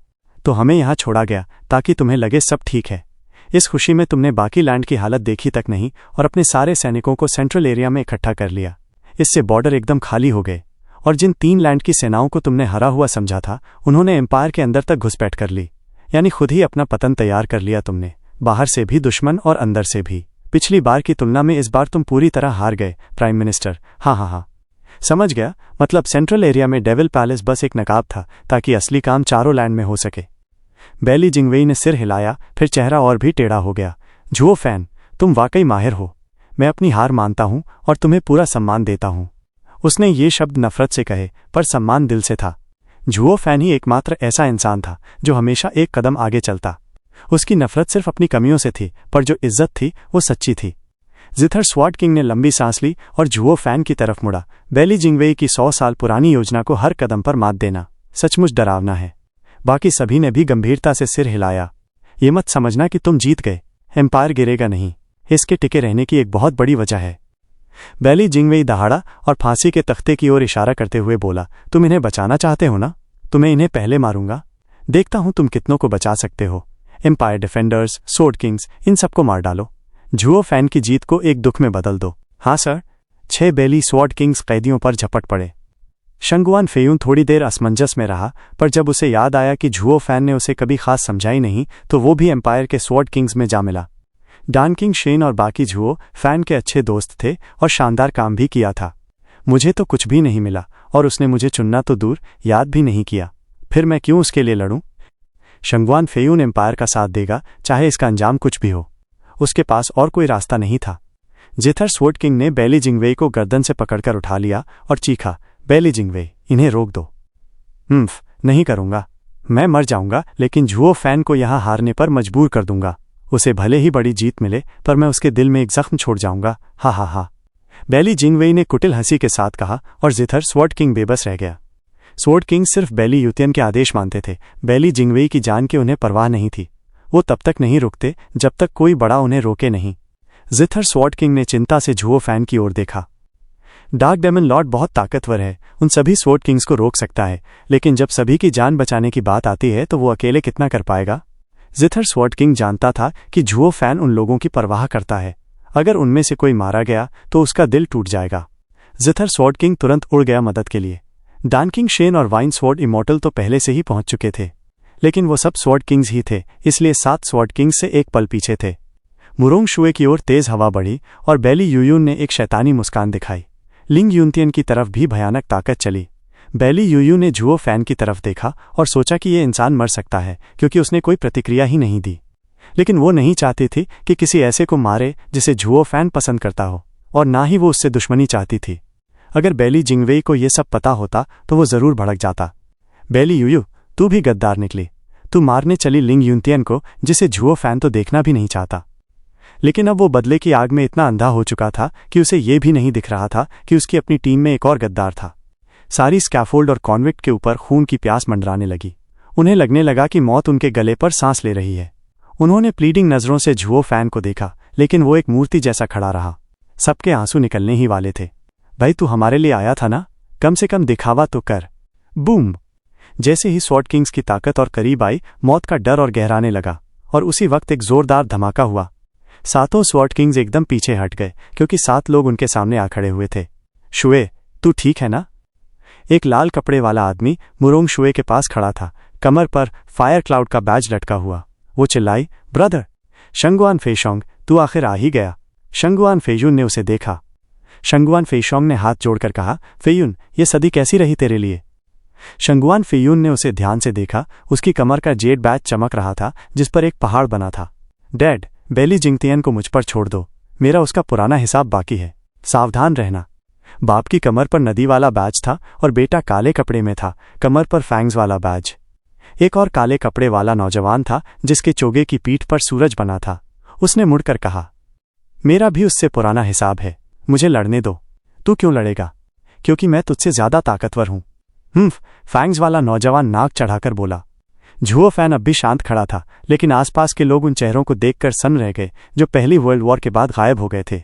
तो हमें यहाँ छोड़ा गया ताकि तुम्हें लगे सब ठीक है। इस खुशी में तुमने बाकी लैंड की हालत देखी तक नहीं और अपने सारे सैनिकों को सेंट्रल एरिया में इकट्ठा कर लिया। इससे बॉर्डर एकदम खाली हो गए और जिन 3 लैंड की सेनाओं को तुमने हरा हुआ समझा था उन्होंने एम्पायर के अंदर तक घुसपैठ कर ली। यानी खुद ही अपना पतन तैयार कर लिया तुमने, बाहर से भी दुश्मन और अंदर से भी। पिछली बार की तुलना में इस बार तुम पूरी तरह हार गए प्राइम मिनिस्टर। हाँ, समझ गया। मतलब सेंट्रल एरिया में डेविल पैलेस बस एक नकाब था ताकि असली काम चारों लैंड में हो सके। बेली जिंगवेई ने सिर हिलाया, फिर चेहरा और भी टेढ़ा हो गया। झुओ फैन, तुम वाकई माहिर हो। मैं अपनी हार मानता हूं और तुम्हें पूरा सम्मान देता हूं। उसने ये शब्द नफरत से कहे पर सम्मान दिल से था। झुओ फैन ही एकमात्र ऐसा इंसान था जो हमेशा एक कदम आगे चलता। उसकी नफरत सिर्फ अपनी कमियों से थी, पर जो इज्जत थी वो सच्ची थी। जिथर स्वॉर्ड किंग ने लंबी सांस ली और झुओ फैन की तरफ मुड़ा। बेली जिंगवेई की 100 साल पुरानी योजना को हर कदम पर मात देना सचमुच डरावना है। बाकी सभी ने भी गंभीरता से सिर हिलाया। ये मत समझना कि तुम जीत गए, एम्पायर गिरेगा नहीं। इसके टिके रहने की एक बहुत बड़ी वजह है। बेली जिंगवेई दहाड़ा और फांसी के तख्ते की ओर इशारा करते हुए बोला, तुम इन्हें बचाना चाहते हो ना? तुम्हें इन्हें पहले मारूंगा। देखता हूं तुम कितनों को बचा सकते हो। एम्पायर डिफेंडर्स, स्वॉर्ड किंग्स, इन सबको मार डालो। झुओ फैन की जीत को एक दुख में बदल दो। हाँ सर। 6 बेली स्वॉर्ड किंग्स कैदियों पर झपट पड़े। शंगुआन फेयून थोड़ी देर असमंजस में रहा, पर जब उसे याद आया कि झुओ फैन ने उसे कभी खास समझाई नहीं तो वो भी एम्पायर के स्वॉर्ड किंग्स में जा मिला। डान किंग शेन और बाकी झुओ फैन के अच्छे दोस्त थे और शानदार काम भी किया था। मुझे तो कुछ भी नहीं मिला और उसने मुझे चुनना तो दूर याद भी नहीं किया। फिर मैं क्यों उसके लिए लड़ूं? शंगुआन फेयून एम्पायर का साथ देगा, चाहे इसका अंजाम कुछ भी हो। उसके पास और कोई रास्ता नहीं था। जिथर स्वॉर्ड किंग ने बेली जिंगवेई को गर्दन से पकड़कर उठा लिया और चीखा, बेली जिंगवेई, इन्हें रोक दो। नहीं करूंगा। मैं मर जाऊंगा, लेकिन झुओ फैन को यहां हारने पर मजबूर कर दूंगा। उसे भले ही बड़ी जीत मिले, पर मैं उसके दिल में एक जख्म छोड़ जाऊंगा। हा। बेली जिंगवेई ने कुटिल हंसी के साथ कहा और जिथर स्वॉर्ड किंग बेबस रह गया। स्वॉर्ड किंग सिर्फ बेली यूतियन के आदेश मानते थे। बेली जिंगवेई की जान की उन्हें परवाह नहीं थी। वो तब तक नहीं रुकते जब तक कोई बड़ा उन्हें रोके नहीं। जिथर स्वॉर्ड किंग ने चिंता से झुओ फैन की ओर देखा। डार्क डेमन लॉर्ड बहुत ताकतवर है, उन सभी स्वॉर्ड किंग्स को रोक सकता है, लेकिन जब सभी की जान बचाने की बात आती है तो वो अकेले कितना कर पाएगा? जिथर स्वॉर्ड किंग जानता था कि झुओ फैन उन लोगों की परवाह करता है। अगर उनमें से कोई मारा गया तो उसका दिल टूट जाएगा। जिथर स्वॉर्ड किंग तुरंत उड़ गया मदद के लिए। डान किंग शेन और वाइन स्वॉर्ड इमॉर्टल तो पहले से ही पहुंच चुके थे, लेकिन वो सब स्वॉर्ड किंग्स ही थे, इसलिए 7 स्वॉर्ड किंग्स से एक पल पीछे थे। मुरोंग शुए की ओर तेज हवा बढ़ी और बेली यूयून ने एक शैतानी मुस्कान दिखाई। लिंग यूनतियन की तरफ भी भयानक ताकत चली। बेली यूयू ने झुओ फैन की तरफ देखा और सोचा कि ये इंसान मर सकता है, क्योंकि उसने कोई प्रतिक्रिया ही नहीं दी। लेकिन वो नहीं चाहती थी कि किसी ऐसे को मारे जिसे झुओ फैन पसंद करता हो, और ना ही वो उससे दुश्मनी चाहती थी। अगर बेली जिंगवेई को ये सब पता होता तो वो जरूर भड़क जाता। बेली यूयू, तू भी गद्दार निकली। तू मारने चली लिंग यूनतियन को, जिसे झुओ फैन तो देखना भी नहीं चाहता। लेकिन अब वो बदले की आग में इतना अंधा हो चुका था कि उसे ये भी नहीं दिख रहा था कि उसकी अपनी टीम में एक और गद्दार था। सारी स्कैफोल्ड और कॉन्विक्ट के ऊपर खून की प्यास मंडराने लगी। उन्हें लगने लगा कि मौत उनके गले पर सांस ले रही है। उन्होंने प्लीडिंग नजरों से झुओ फैन को देखा, लेकिन वो एक मूर्ति जैसा खड़ा रहा। सबके आंसू निकलने ही वाले थे। भाई, तू हमारे लिए आया था ना, कम से कम दिखावा तो कर। बूम! जैसे ही स्वॉर्ड किंग्स की ताकत और करीब आई, मौत का डर और गहराने लगा, और उसी वक्त एक जोरदार धमाका हुआ। 7 स्वॉर्ड किंग्स एकदम पीछे हट गए, क्योंकि 7 लोग उनके सामने आ खड़े हुए थे। शुए, तू ठीक है ना? एक लाल कपड़े वाला आदमी मुरोंग शुए के पास खड़ा था, कमर पर फायर क्लाउड का बैज लटका हुआ। वो चिल्लाई, ब्रदर शंगुआन फेशोंग, तू आखिर आ ही गया। शंगुआन फेयून ने उसे देखा। शंगुआन फेशोंग ने हाथ जोड़कर कहा, फेयून, ये सदी कैसी रही तेरे लिए? शंगुआन फेयून ने उसे ध्यान से देखा। उसकी कमर का जेड बैज चमक रहा था, जिस पर एक पहाड़ बना था। डैड, बेली जिंगतियन को मुझ पर छोड़ दो, मेरा उसका पुराना हिसाब बाकी है। सावधान रहना। बाप की कमर पर नदी वाला बैज था और बेटा काले कपड़े में था, कमर पर फैंग्स वाला बैज। एक और काले कपड़े वाला नौजवान था जिसके चोगे की पीठ पर सूरज बना था। उसने मुड़कर कहा, मेरा भी उससे पुराना हिसाब है, मुझे लड़ने दो। तू क्यों लड़ेगा? क्योंकि मैं तुझसे ज्यादा ताकतवर हूं। फैंग्स वाला नौजवान नाक चढ़ाकर बोला। झुओ फैन अब भी शांत खड़ा था, लेकिन आसपास के लोग उन चेहरों को देखकर सन्न रह गए जो पहली वर्ल्ड वॉर के बाद गायब हो गए थे।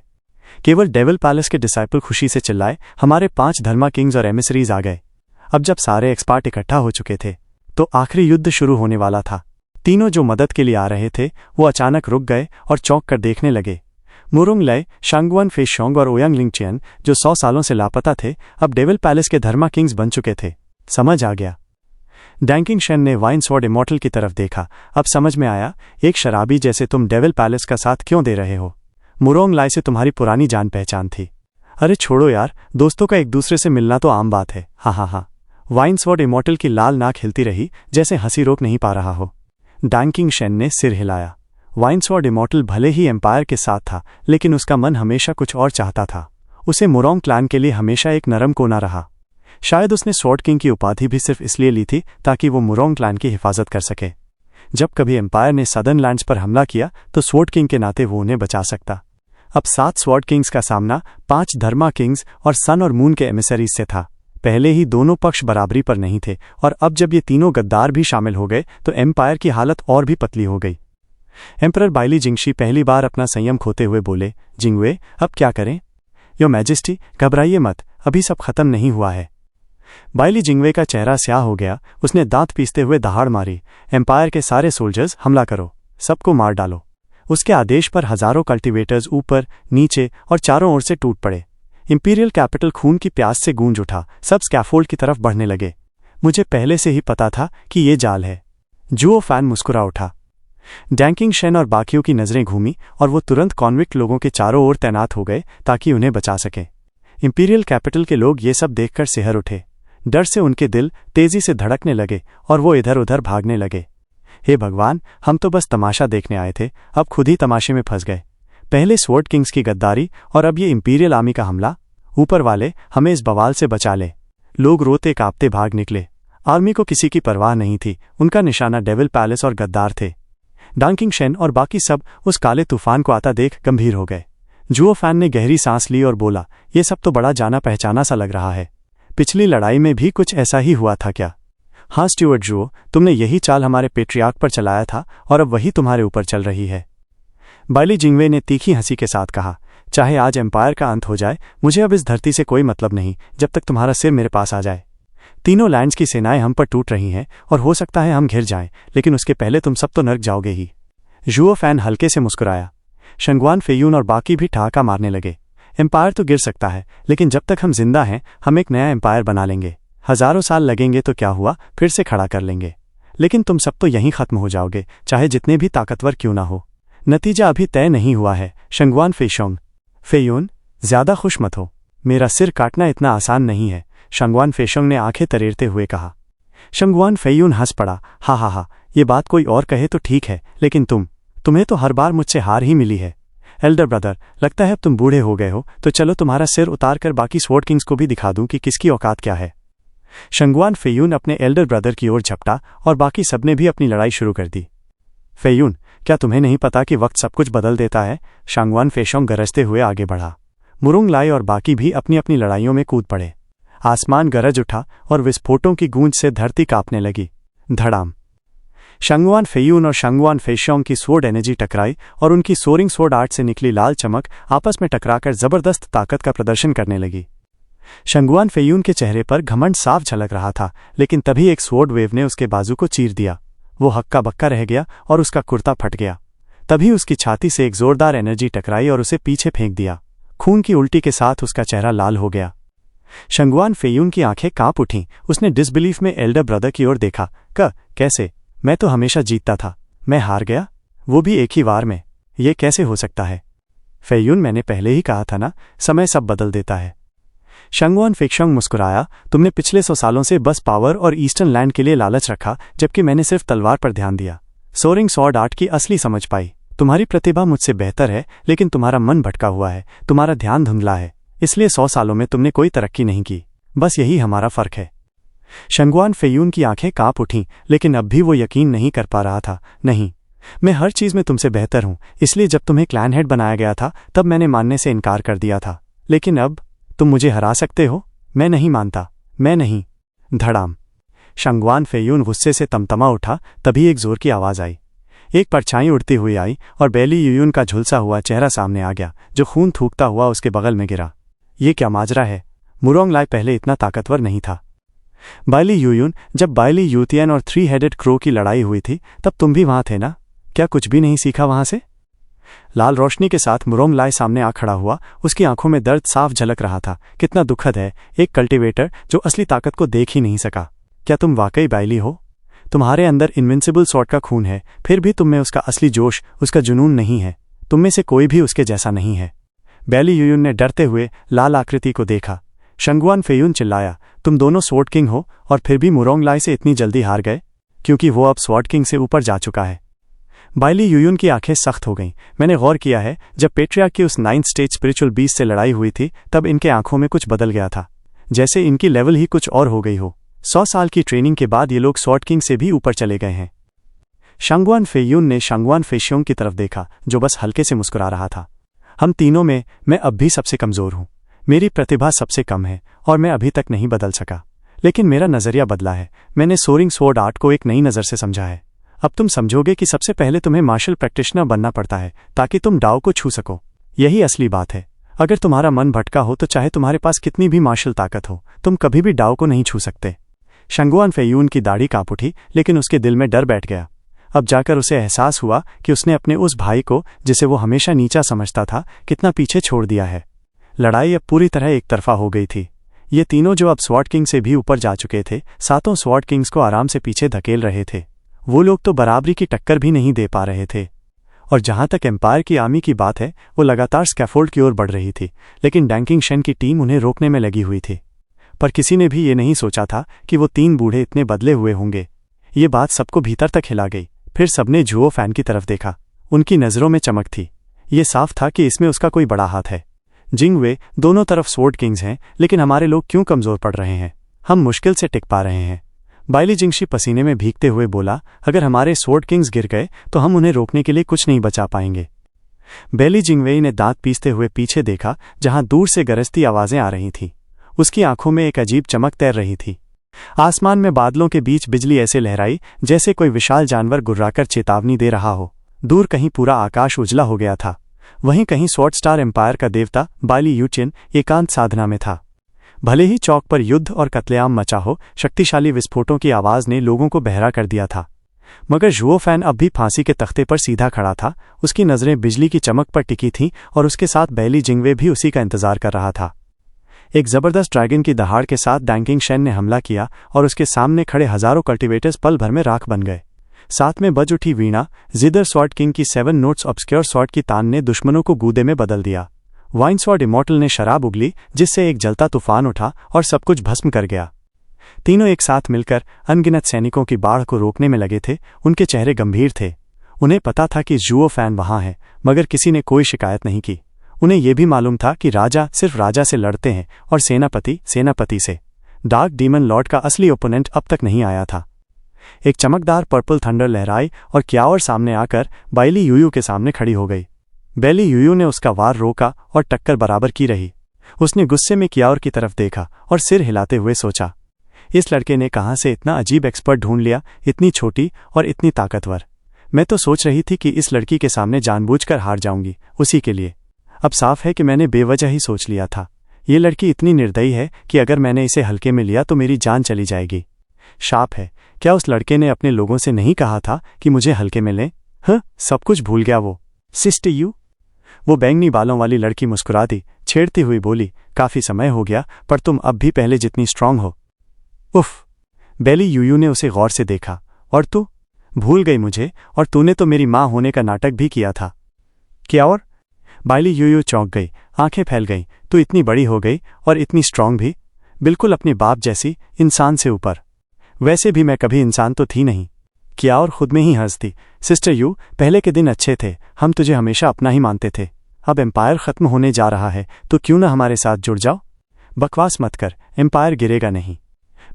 केवल डेविल पैलेस के डिसाइपल खुशी से चिल्लाए, हमारे 5 धर्मा किंग्स और एमिसरीज आ गए। अब जब सारे एक्सपर्ट इकट्ठा हो चुके थे तो आखिरी युद्ध शुरू होने वाला था। तीनों जो मदद के लिए आ रहे थे वो अचानक रुक गए और चौंक कर देखने लगे। मुरुंग लय, शांगवान फेशोंग और ओयांग लिंगचियन, जो 100 सालों से लापता थे, अब डेविल पैलेस के धर्मा किंग्स बन चुके थे। समझ आ गया। डैंकिंग शेन ने वाइन स्वॉर्ड इमॉर्टल की तरफ देखा। अब समझ में आया, एक शराबी जैसे तुम डेविल पैलेस का साथ क्यों दे रहे हो? मुरोंग लाई से तुम्हारी पुरानी जान पहचान थी। अरे छोड़ो यार, दोस्तों का एक दूसरे से मिलना तो आम बात है। हाँ। वाइन स्वॉर्ड इमॉर्टल की लाल नाक हिलती रही जैसे हंसी रोक नहीं पा रहा हो। डैंकिंग शेन ने सिर हिलाया। वाइन स्वॉर्ड इमॉर्टल भले ही एम्पायर के साथ था, लेकिन उसका मन हमेशा कुछ और चाहता था। उसे मुरोंग क्लैन के लिए हमेशा एक नरम कोना रहा। शायद उसने स्वॉर्ड किंग की उपाधि भी सिर्फ इसलिए ली थी ताकि वो मुरोंग क्लैन की हिफाजत कर सके। जब कभी एम्पायर ने सदर्न लैंड्स पर हमला किया तो स्वॉर्ड किंग के नाते वो उन्हें बचा सकता। अब 7 स्वॉर्ड किंग्स का सामना 5 धर्मा किंग्स और सन और मून के एमिसरीज से था। पहले ही दोनों पक्ष बराबरी पर नहीं थे, और अब जब ये तीनों गद्दार भी शामिल हो गए तो एम्पायर की हालत और भी पतली हो गई। एम्परर बाइली जिंगशी पहली बार अपना संयम खोते हुए बोले, जिंगवे, अब क्या करें? यो मैजेस्टी, घबराइए मत, अभी सब खत्म नहीं हुआ है। बाइली जिंगवे का चेहरा स्याह हो गया। उसने दांत पीसते हुए दहाड़ मारी, एम्पायर के सारे सोल्जर्स हमला करो, सबको मार डालो। उसके आदेश पर हजारों कल्टीवेटर्स ऊपर, नीचे और चारों ओर से टूट पड़े। इंपीरियल कैपिटल खून की प्यास से गूंज उठा। सब स्कैफोल्ड की तरफ बढ़ने लगे। मुझे पहले से ही पता था कि ये जाल है। जुओ फैन मुस्कुरा उठा। डैंकिंग शेन और बाकियों की नजरें घूमी और वो तुरंत कॉन्विक्ट लोगों के चारों ओर तैनात हो गए ताकि उन्हें बचा सकें। इंपीरियल कैपिटल के लोग ये सब देखकर सिहर उठे। डर से उनके दिल तेजी से धड़कने लगे और वो इधर उधर भागने लगे। हे भगवान, हम तो बस तमाशा देखने आए थे, अब खुद ही तमाशे में फंस गए। पहले स्वॉर्ड किंग्स की गद्दारी और अब ये इंपीरियल आर्मी का हमला। ऊपर वाले, हमें इस बवाल से बचा ले। लोग रोते कांपते भाग निकले। आर्मी को किसी की परवाह नहीं थी, उनका निशाना डेविल पैलेस और गद्दार थे। डैंकिंग शेन और बाकी सब उस काले तूफान को आता देख गंभीर हो गए। जुओ फैन ने गहरी सांस ली और बोला, ये सब तो बड़ा जाना पहचाना सा लग रहा है। पिछली लड़ाई में भी कुछ ऐसा ही हुआ था क्या? हाँ स्टुअर्ट जुओ, तुमने यही चाल हमारे पेट्रियार्क पर चलाया था और अब वही तुम्हारे ऊपर चल रही है। बाइली जिंगवे ने तीखी हंसी के साथ कहा, चाहे आज एम्पायर का अंत हो जाए, मुझे अब इस धरती से कोई मतलब नहीं जब तक तुम्हारा सिर मेरे पास आ जाए। तीनों लैंड्स की सेनाएं हम पर टूट रही हैं और हो सकता है हम घिर जाएं, लेकिन उसके पहले तुम सब तो नर्क जाओगे ही। जुओ फैन हल्के से मुस्कुराया। शंगवान फेयून और बाकी भी ठहाका मारने लगे। एम्पायर तो गिर सकता है, लेकिन जब तक हम जिंदा हैं हम एक नया एम्पायर बना लेंगे। हजारों साल लगेंगे तो क्या हुआ, फिर से खड़ा कर लेंगे। लेकिन तुम सब तो यहीं खत्म हो जाओगे, चाहे जितने भी ताकतवर क्यों ना हो। नतीजा अभी तय नहीं हुआ है। शंगवान फेशोंग। फेयून, ज्यादा खुश मत हो, मेरा सिर काटना इतना आसान नहीं है, शंगवान फेशोंग ने आंखें तरेरते हुए कहा। शंगवान फेयून हंस पड़ा। हा, ये बात कोई और कहे तो ठीक है, लेकिन तुम्हें तो हर बार मुझसे हार ही मिली है। एल्डर ब्रदर, लगता है अब तुम बूढ़े हो गए हो, तो चलो तुम्हारा सिर उतार कर बाकी स्वॉर्ड किंग्स को भी दिखा दूं कि किसकी औकात क्या है। शंगवान फेयून अपने एल्डर ब्रदर की ओर झपटा और बाकी सबने भी अपनी लड़ाई शुरू कर दी। फेयून, क्या तुम्हें नहीं पता कि वक्त सब कुछ बदल देता है? शांगवान फेशोंग गरजते हुए आगे बढ़ा। मुरुंग लाई और बाकी भी अपनी अपनी लड़ाइयों में कूद पड़े। आसमान गरज उठा और विस्फोटों की गूंज से धरती कांपने लगी। धड़ाम। शंगवान फेयून और शंगवान फेशोंग की स्वॉर्ड एनर्जी टकराई और उनकी सोरिंग स्वॉर्ड आर्ट से निकली लाल चमक आपस में टकराकर जबरदस्त ताकत का प्रदर्शन करने लगी। शंगवान फेयून के चेहरे पर घमंड साफ झलक रहा था, लेकिन तभी एक स्वॉर्ड वेव ने उसके बाजू को चीर दिया। वो हक्का बक्का रह गया और उसका कुर्ता फट गया। तभी उसकी छाती से एक जोरदार एनर्जी टकराई और उसे पीछे फेंक दिया। खून की उल्टी के साथ उसका चेहरा लाल हो गया। शंगवान फेयून की आंखें कांप उठीं। उसने डिसबिलीफ में एल्डर ब्रदर की ओर देखा। कैसे? मैं तो हमेशा जीतता था, मैं हार गया, वो भी एक ही वार में। ये कैसे हो सकता है? फेयून, मैंने पहले ही कहा था ना, समय सब बदल देता है। शंगवान फेशोंग मुस्कुराया। तुमने पिछले 100 सालों से बस पावर और ईस्टर्न लैंड के लिए लालच रखा, जबकि मैंने सिर्फ तलवार पर ध्यान दिया। सोरिंग स्वॉर्ड आर्ट की असली समझ पाई। तुम्हारी प्रतिभा मुझसे बेहतर है, लेकिन तुम्हारा मन भटका हुआ है, तुम्हारा ध्यान धुंधला है, इसलिए 100 सालों में तुमने कोई तरक्की नहीं की। बस यही हमारा फर्क है। शंगुआन फेयून की आंखें कांप उठीं, लेकिन अब भी वो यकीन नहीं कर पा रहा था। नहीं, मैं हर चीज में तुमसे बेहतर हूं, इसलिए जब तुम्हें क्लैन हेड बनाया गया था तब मैंने मानने से इनकार कर दिया था, लेकिन अब तुम मुझे हरा सकते हो? मैं नहीं मानता, मैं नहीं। धड़ाम। शंगुआन फेयून गुस्से से तमतमा उठा। तभी एक जोर की आवाज आई। एक परछाई उड़ती हुई आई और बैली यूयून का झुलसा हुआ चेहरा सामने आ गया, जो खून थूकता हुआ उसके बगल में गिरा। ये क्या माजरा है? मुरोंगलाई पहले इतना ताकतवर नहीं था। बाइली यूयून, जब बाइली यूतियन और 3 हेडेड क्रो की लड़ाई हुई थी तब तुम भी वहां थे ना? क्या कुछ भी नहीं सीखा वहां से? लाल रोशनी के साथ मुरोंगलाई सामने आ खड़ा हुआ। उसकी आंखों में दर्द साफ झलक रहा था। कितना दुखद है, एक कल्टीवेटर जो असली ताकत को देख ही नहीं सका। क्या तुम वाकई बाइली हो? तुम्हारे अंदर इनविंसिबल सॉर्ट का खून है, फिर भी तुम में उसका असली जोश, उसका जुनून नहीं है। तुम में से कोई भी उसके जैसा नहीं है। बैली यूयून ने डरते हुए लाल आकृति को देखा। शंगुआन फेयून चिल्लाया, तुम दोनों स्वॉर्ड किंग हो और फिर भी मुरोंगलाई से इतनी जल्दी हार गए? क्योंकि वो अब स्वॉर्ड किंग से ऊपर जा चुका है। बाइली यूयून की आंखें सख्त हो गईं। मैंने गौर किया है, जब पेट्रियार्क की उस 9th स्टेज स्पिरिचुअल बीस्ट से लड़ाई हुई थी तब इनके आंखों में कुछ बदल गया था, जैसे इनकी लेवल ही कुछ और हो गई हो। 100 साल की ट्रेनिंग के बाद ये लोग स्वॉर्ड किंग से भी ऊपर चले गए हैं। शंगुआन फेयून ने शंगुआन फेशियोंग की तरफ देखा, जो बस हल्के से मुस्कुरा रहा था। हम तीनों में मैं अब भी सबसे कमजोर हूं। मेरी प्रतिभा सबसे कम है और मैं अभी तक नहीं बदल सका, लेकिन मेरा नजरिया बदला है। मैंने सोरिंग स्वॉर्ड आर्ट को एक नई नज़र से समझा है। अब तुम समझोगे कि सबसे पहले तुम्हें मार्शल प्रैक्टिशनर बनना पड़ता है ताकि तुम डाओ को छू सको। यही असली बात है। अगर तुम्हारा मन भटका हो तो चाहे तुम्हारे पास कितनी भी मार्शल ताकत हो, तुम कभी भी डाओ को नहीं छू सकते। शंगुआन फेयून की दाढ़ी कांप उठी, लेकिन उसके दिल में डर बैठ गया। अब जाकर उसे एहसास हुआ कि उसने अपने उस भाई को, जिसे वो हमेशा नीचा समझता था, कितना पीछे छोड़ दिया है। लड़ाई अब पूरी तरह एक तरफा हो गई थी। ये तीनों जो अब स्वॉर्ड किंग से भी ऊपर जा चुके थे, 7 स्वॉर्ड किंग्स को आराम से पीछे धकेल रहे थे। वो लोग तो बराबरी की टक्कर भी नहीं दे पा रहे थे। और जहां तक एम्पायर की आर्मी की बात है, वो लगातार स्कैफोल्ड की ओर बढ़ रही थी, लेकिन डैंकिंग शेन की टीम उन्हें रोकने में लगी हुई थी। पर किसी ने भी ये नहीं सोचा था कि वो 3 बूढ़े इतने बदले हुए होंगे। ये बात सबको भीतर तक हिला गई। फिर सबने जुओ फैन की तरफ देखा। उनकी नज़रों में चमक थी। ये साफ था कि इसमें उसका कोई बड़ा हाथ है। जिंगवे, दोनों तरफ स्वॉर्ड किंग्स हैं, लेकिन हमारे लोग क्यों कमजोर पड़ रहे हैं? हम मुश्किल से टिक पा रहे हैं। बाइली जिंगशी पसीने में भीगते हुए बोला, अगर हमारे स्वॉर्ड किंग्स गिर गए तो हम उन्हें रोकने के लिए कुछ नहीं बचा पाएंगे। बैली जिंगवेई ने दांत पीसते हुए पीछे देखा, जहां दूर से गरजती आवाजें आ रही थीं। उसकी आंखों में एक अजीब चमक तैर रही थी। आसमान में बादलों के बीच बिजली ऐसे लहराई जैसे कोई विशाल जानवर गुर्राकर चेतावनी दे रहा हो। दूर कहीं पूरा आकाश उजला हो गया था। वहीं कहीं स्वॉर्ड स्टार एम्पायर का देवता बाइली यूचिन एकांत साधना में था। भले ही चौक पर युद्ध और कत्लेआम मचा हो, शक्तिशाली विस्फोटों की आवाज ने लोगों को बहरा कर दिया था। मगर जुओ फैन अब भी फांसी के तख्ते पर सीधा खड़ा था। उसकी नजरें बिजली की चमक पर टिकी थीं और उसके साथ बैली जिंगवे भी उसी का इंतजार कर रहा था। एक जबरदस्त ड्रैगन की दहाड़ के साथ डैंकिंग शेन ने हमला किया और उसके सामने खड़े हजारों कल्टीवेटर्स पल भर में राख बन गए। साथ में बज उठी वीणा, जिदर स्वॉर्ड किंग की 7 नोट्स ऑब्सक्योर स्वॉर्ड की तान ने दुश्मनों को गूदे में बदल दिया। वाइन स्वॉर्ड इमॉर्टल ने शराब उगली, जिससे एक जलता तूफान उठा और सब कुछ भस्म कर गया। तीनों एक साथ मिलकर अनगिनत सैनिकों की बाढ़ को रोकने में लगे थे। उनके चेहरे गंभीर थे। उन्हें पता था कि जुओ फैन वहां है, मगर किसी ने कोई शिकायत नहीं की। उन्हें यह भी मालूम था कि राजा सिर्फ राजा से लड़ते हैं और सेनापति सेनापति से। डार्क डीमन लॉर्ड का असली ओपोनेंट अब तक नहीं आया था। एक चमकदार पर्पल थंडर लहराई और क्यावर सामने आकर बाइली यूयू के सामने खड़ी हो गई। बैली यूयू ने उसका वार रोका और टक्कर बराबर की रही। उसने गुस्से में क्यावर की तरफ देखा और सिर हिलाते हुए सोचा, इस लड़के ने कहां से इतना अजीब एक्सपर्ट ढूंढ लिया, इतनी छोटी और इतनी ताकतवर। मैं तो सोच रही थी कि इस लड़की के सामने जानबूझकर हार जाऊंगी, उसी के लिए। अब साफ है कि मैंने बेवजह ही सोच लिया था। ये लड़की इतनी निर्दयी है कि अगर मैंने इसे हल्के में लिया तो मेरी जान चली जाएगी। शाप है, क्या उस लड़के ने अपने लोगों से नहीं कहा था कि मुझे हल्के में लें? हाँ, सब कुछ भूल गया वो। सिस्टर यू, वो बैंगनी बालों वाली लड़की मुस्कुरा दी, छेड़ती हुई बोली, काफी समय हो गया, पर तुम अब भी पहले जितनी स्ट्रांग हो। उफ। बैली यूयू ने उसे गौर से देखा। और तू भूल गई मुझे? और तूने तो मेरी मां होने का नाटक भी किया था। क्या? और बाइली यूयू चौंक गई, आंखें फैल गईं। तू इतनी बड़ी हो गई और इतनी स्ट्रांग भी, बिल्कुल अपने बाप जैसी, इंसान से ऊपर। वैसे भी मैं कभी इंसान तो थी नहीं। कियाओर खुद में ही हंसती। सिस्टर यू, पहले के दिन अच्छे थे, हम तुझे हमेशा अपना ही मानते थे। अब एम्पायर खत्म होने जा रहा है तो क्यों न हमारे साथ जुड़ जाओ। बकवास मत कर, एम्पायर गिरेगा नहीं,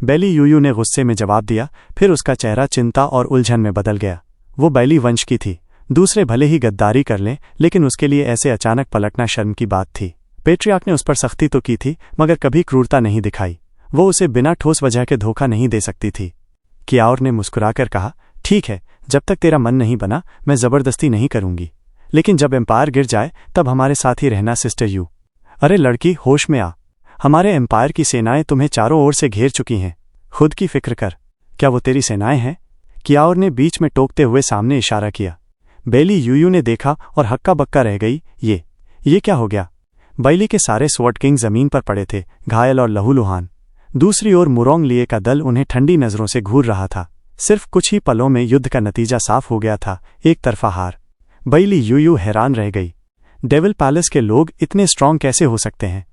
बेली यूयू ने गुस्से में जवाब दिया। फिर उसका चेहरा चिंता और उलझन में बदल गया। वो बैली वंश की थी, दूसरे भले ही गद्दारी कर लें लेकिन उसके लिए ऐसे अचानक पलटना शर्म की बात थी। पेट्रियार्क ने उस पर सख्ती तो की थी मगर कभी क्रूरता नहीं दिखाई। वो उसे बिना ठोस वजह के धोखा नहीं दे सकती थी। कियाओर ने मुस्कुराकर कहा, ठीक है, जब तक तेरा मन नहीं बना मैं जबरदस्ती नहीं करूंगी, लेकिन जब एम्पायर गिर जाए तब हमारे साथ ही रहना सिस्टर यू। अरे लड़की, होश में आ, हमारे एम्पायर की सेनाएं तुम्हें चारों ओर से घेर चुकी हैं। खुद की फिक्र कर, क्या वो तेरी सेनाएं हैं? कियाओर ने बीच में टोकते हुए सामने इशारा किया। बेली यूयू ने देखा और हक्का बक्का रह गई। ये क्या हो गया? बैली के सारे स्वॉर्ड किंग जमीन पर पड़े थे, घायल और लहूलुहान। दूसरी ओर मुरोंग लिए का दल उन्हें ठंडी नजरों से घूर रहा था। सिर्फ कुछ ही पलों में युद्ध का नतीजा साफ हो गया था, एक तरफा हार। बैली यूयू हैरान रह गई। डेविल पैलेस के लोग इतने स्ट्रांग कैसे हो सकते हैं?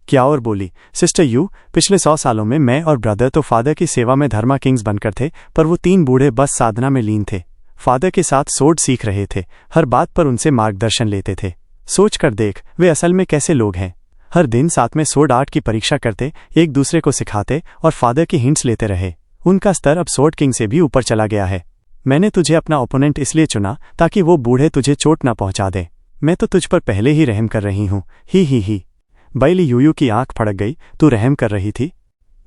कियाओर बोली, सिस्टर यू, पिछले 100 सालों में मैं और ब्रदर तो फादर की सेवा में धर्मा किंग्स बनकर थे, पर वो 3 बूढ़े बस साधना में लीन थे। फादर के साथ सोर्ड सीख रहे थे, हर बात पर उनसे मार्गदर्शन लेते थे। सोच कर देख, वे असल में कैसे लोग हैं। हर दिन साथ में सोर्ड आर्ट की परीक्षा करते, एक दूसरे को सिखाते और फादर की हिंट्स लेते रहे। उनका स्तर अब सोर्ड किंग से भी ऊपर चला गया है। मैंने तुझे अपना ओपोनेंट इसलिए चुना ताकि वो बूढ़े तुझे चोट ना पहुंचा दे। मैं तो तुझ पर पहले ही रहम कर रही हूं। ही। बैली यूयू की आंख फड़क गई। तू रहम कर रही थी?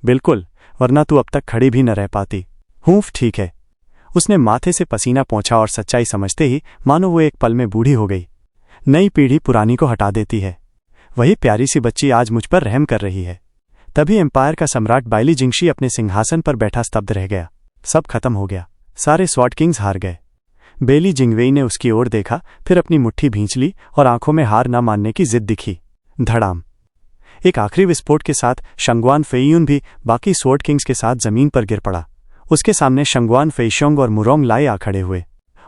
बिल्कुल, वरना तू अब तक खड़ी भी न रह पाती। हूँफ, ठीक है। उसने माथे से पसीना पोंछा और सच्चाई समझते ही मानो वो एक पल में बूढ़ी हो गई। नई पीढ़ी पुरानी को हटा देती है। वही प्यारी सी बच्ची आज मुझ पर रहम कर रही है। तभी एम्पायर का सम्राट बाइली जिंगशी अपने सिंहासन पर बैठा स्तब्ध रह गया। सब खत्म हो गया, सारे स्वॉर्ड किंग्स हार गए। बेली जिंगवेई ने उसकी ओर देखा, फिर अपनी मुट्ठी भींच ली और आंखों में हार न मानने की जिद दिखी। धड़ाम! एक आखिरी विस्फोट के साथ शंगुआन फेइयुन भी बाकी स्वॉर्ड किंग्स के साथ जमीन पर गिर पड़ा। उसके सामने शंगुआन फेइशोंग और मुरोंग लाई आ खड़े हुए।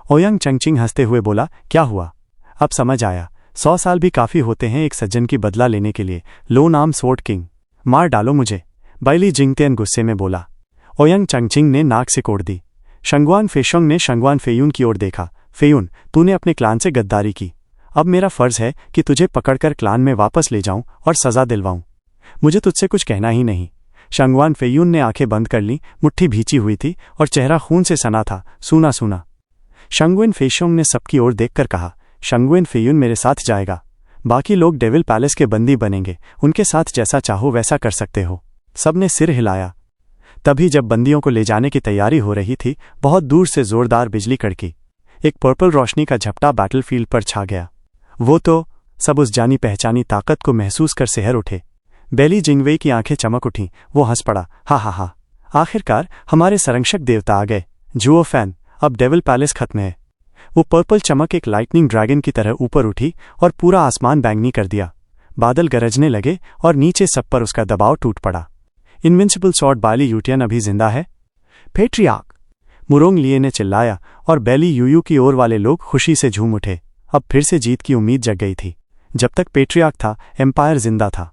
ओयांग चंगचिंग हंसते हुए बोला, क्या हुआ? अब समझ आया, 100 साल भी काफी होते हैं एक सज्जन की बदला लेने के लिए। लो नाम स्वॉर्ड किंग, मार डालो मुझे, बैली जिंगतेन गुस्से में बोला। ओयांग चंगचिंग ने नाक से कोड़ दी। शंगुआन फेशोंग ने शंगुआन फेयुन की ओर देखा। फेयुन, तूने अपने क्लान से गद्दारी की। अब मेरा फर्ज है कि तुझे पकड़कर क्लान में वापस ले जाऊं और सजा दिलवाऊं। मुझे तुझसे कुछ कहना ही नहीं। शंगुआन फेयुन ने आंखें बंद कर ली, मुट्ठी भींची हुई थी और चेहरा खून से सना था, सूना सूना। शंगुएन फेशोंग ने सबकी ओर देखकर कहा, शंगुएन फेयुन मेरे साथ जाएगा। बाकी लोग डेविल पैलेस के बंदी बनेंगे, उनके साथ जैसा चाहो वैसा कर सकते हो। सबने सिर हिलाया। तभी जब बंदियों को ले जाने की तैयारी हो रही थी, बहुत दूर से जोरदार बिजली कड़की। एक पर्पल रोशनी का झपटा बैटलफील्ड पर छा गया। वो तो सब उस जानी पहचानी ताकत को महसूस कर सिहर उठे। बेली जिंगवेई की आंखें चमक उठीं। वो हंस पड़ा, हा। आखिरकार हमारे संरक्षक देवता आ गए। जुओ फैन, अब डेविल पैलेस खत्म है। वो पर्पल चमक एक लाइटनिंग ड्रैगन की तरह ऊपर उठी और पूरा आसमान बैंगनी कर दिया। बादल गरजने लगे और नीचे सब पर उसका दबाव टूट पड़ा। इनविंसिबल सॉर्ड बाली यूटियन अभी जिंदा है? पेट्रियार्क, मुरोंग लिए ने चिल्लाया और बेली यूयू की ओर वाले लोग खुशी से झूम उठे। अब फिर से जीत की उम्मीद जग गई थी। जब तक पेट्रियार्क था, एम्पायर जिंदा था।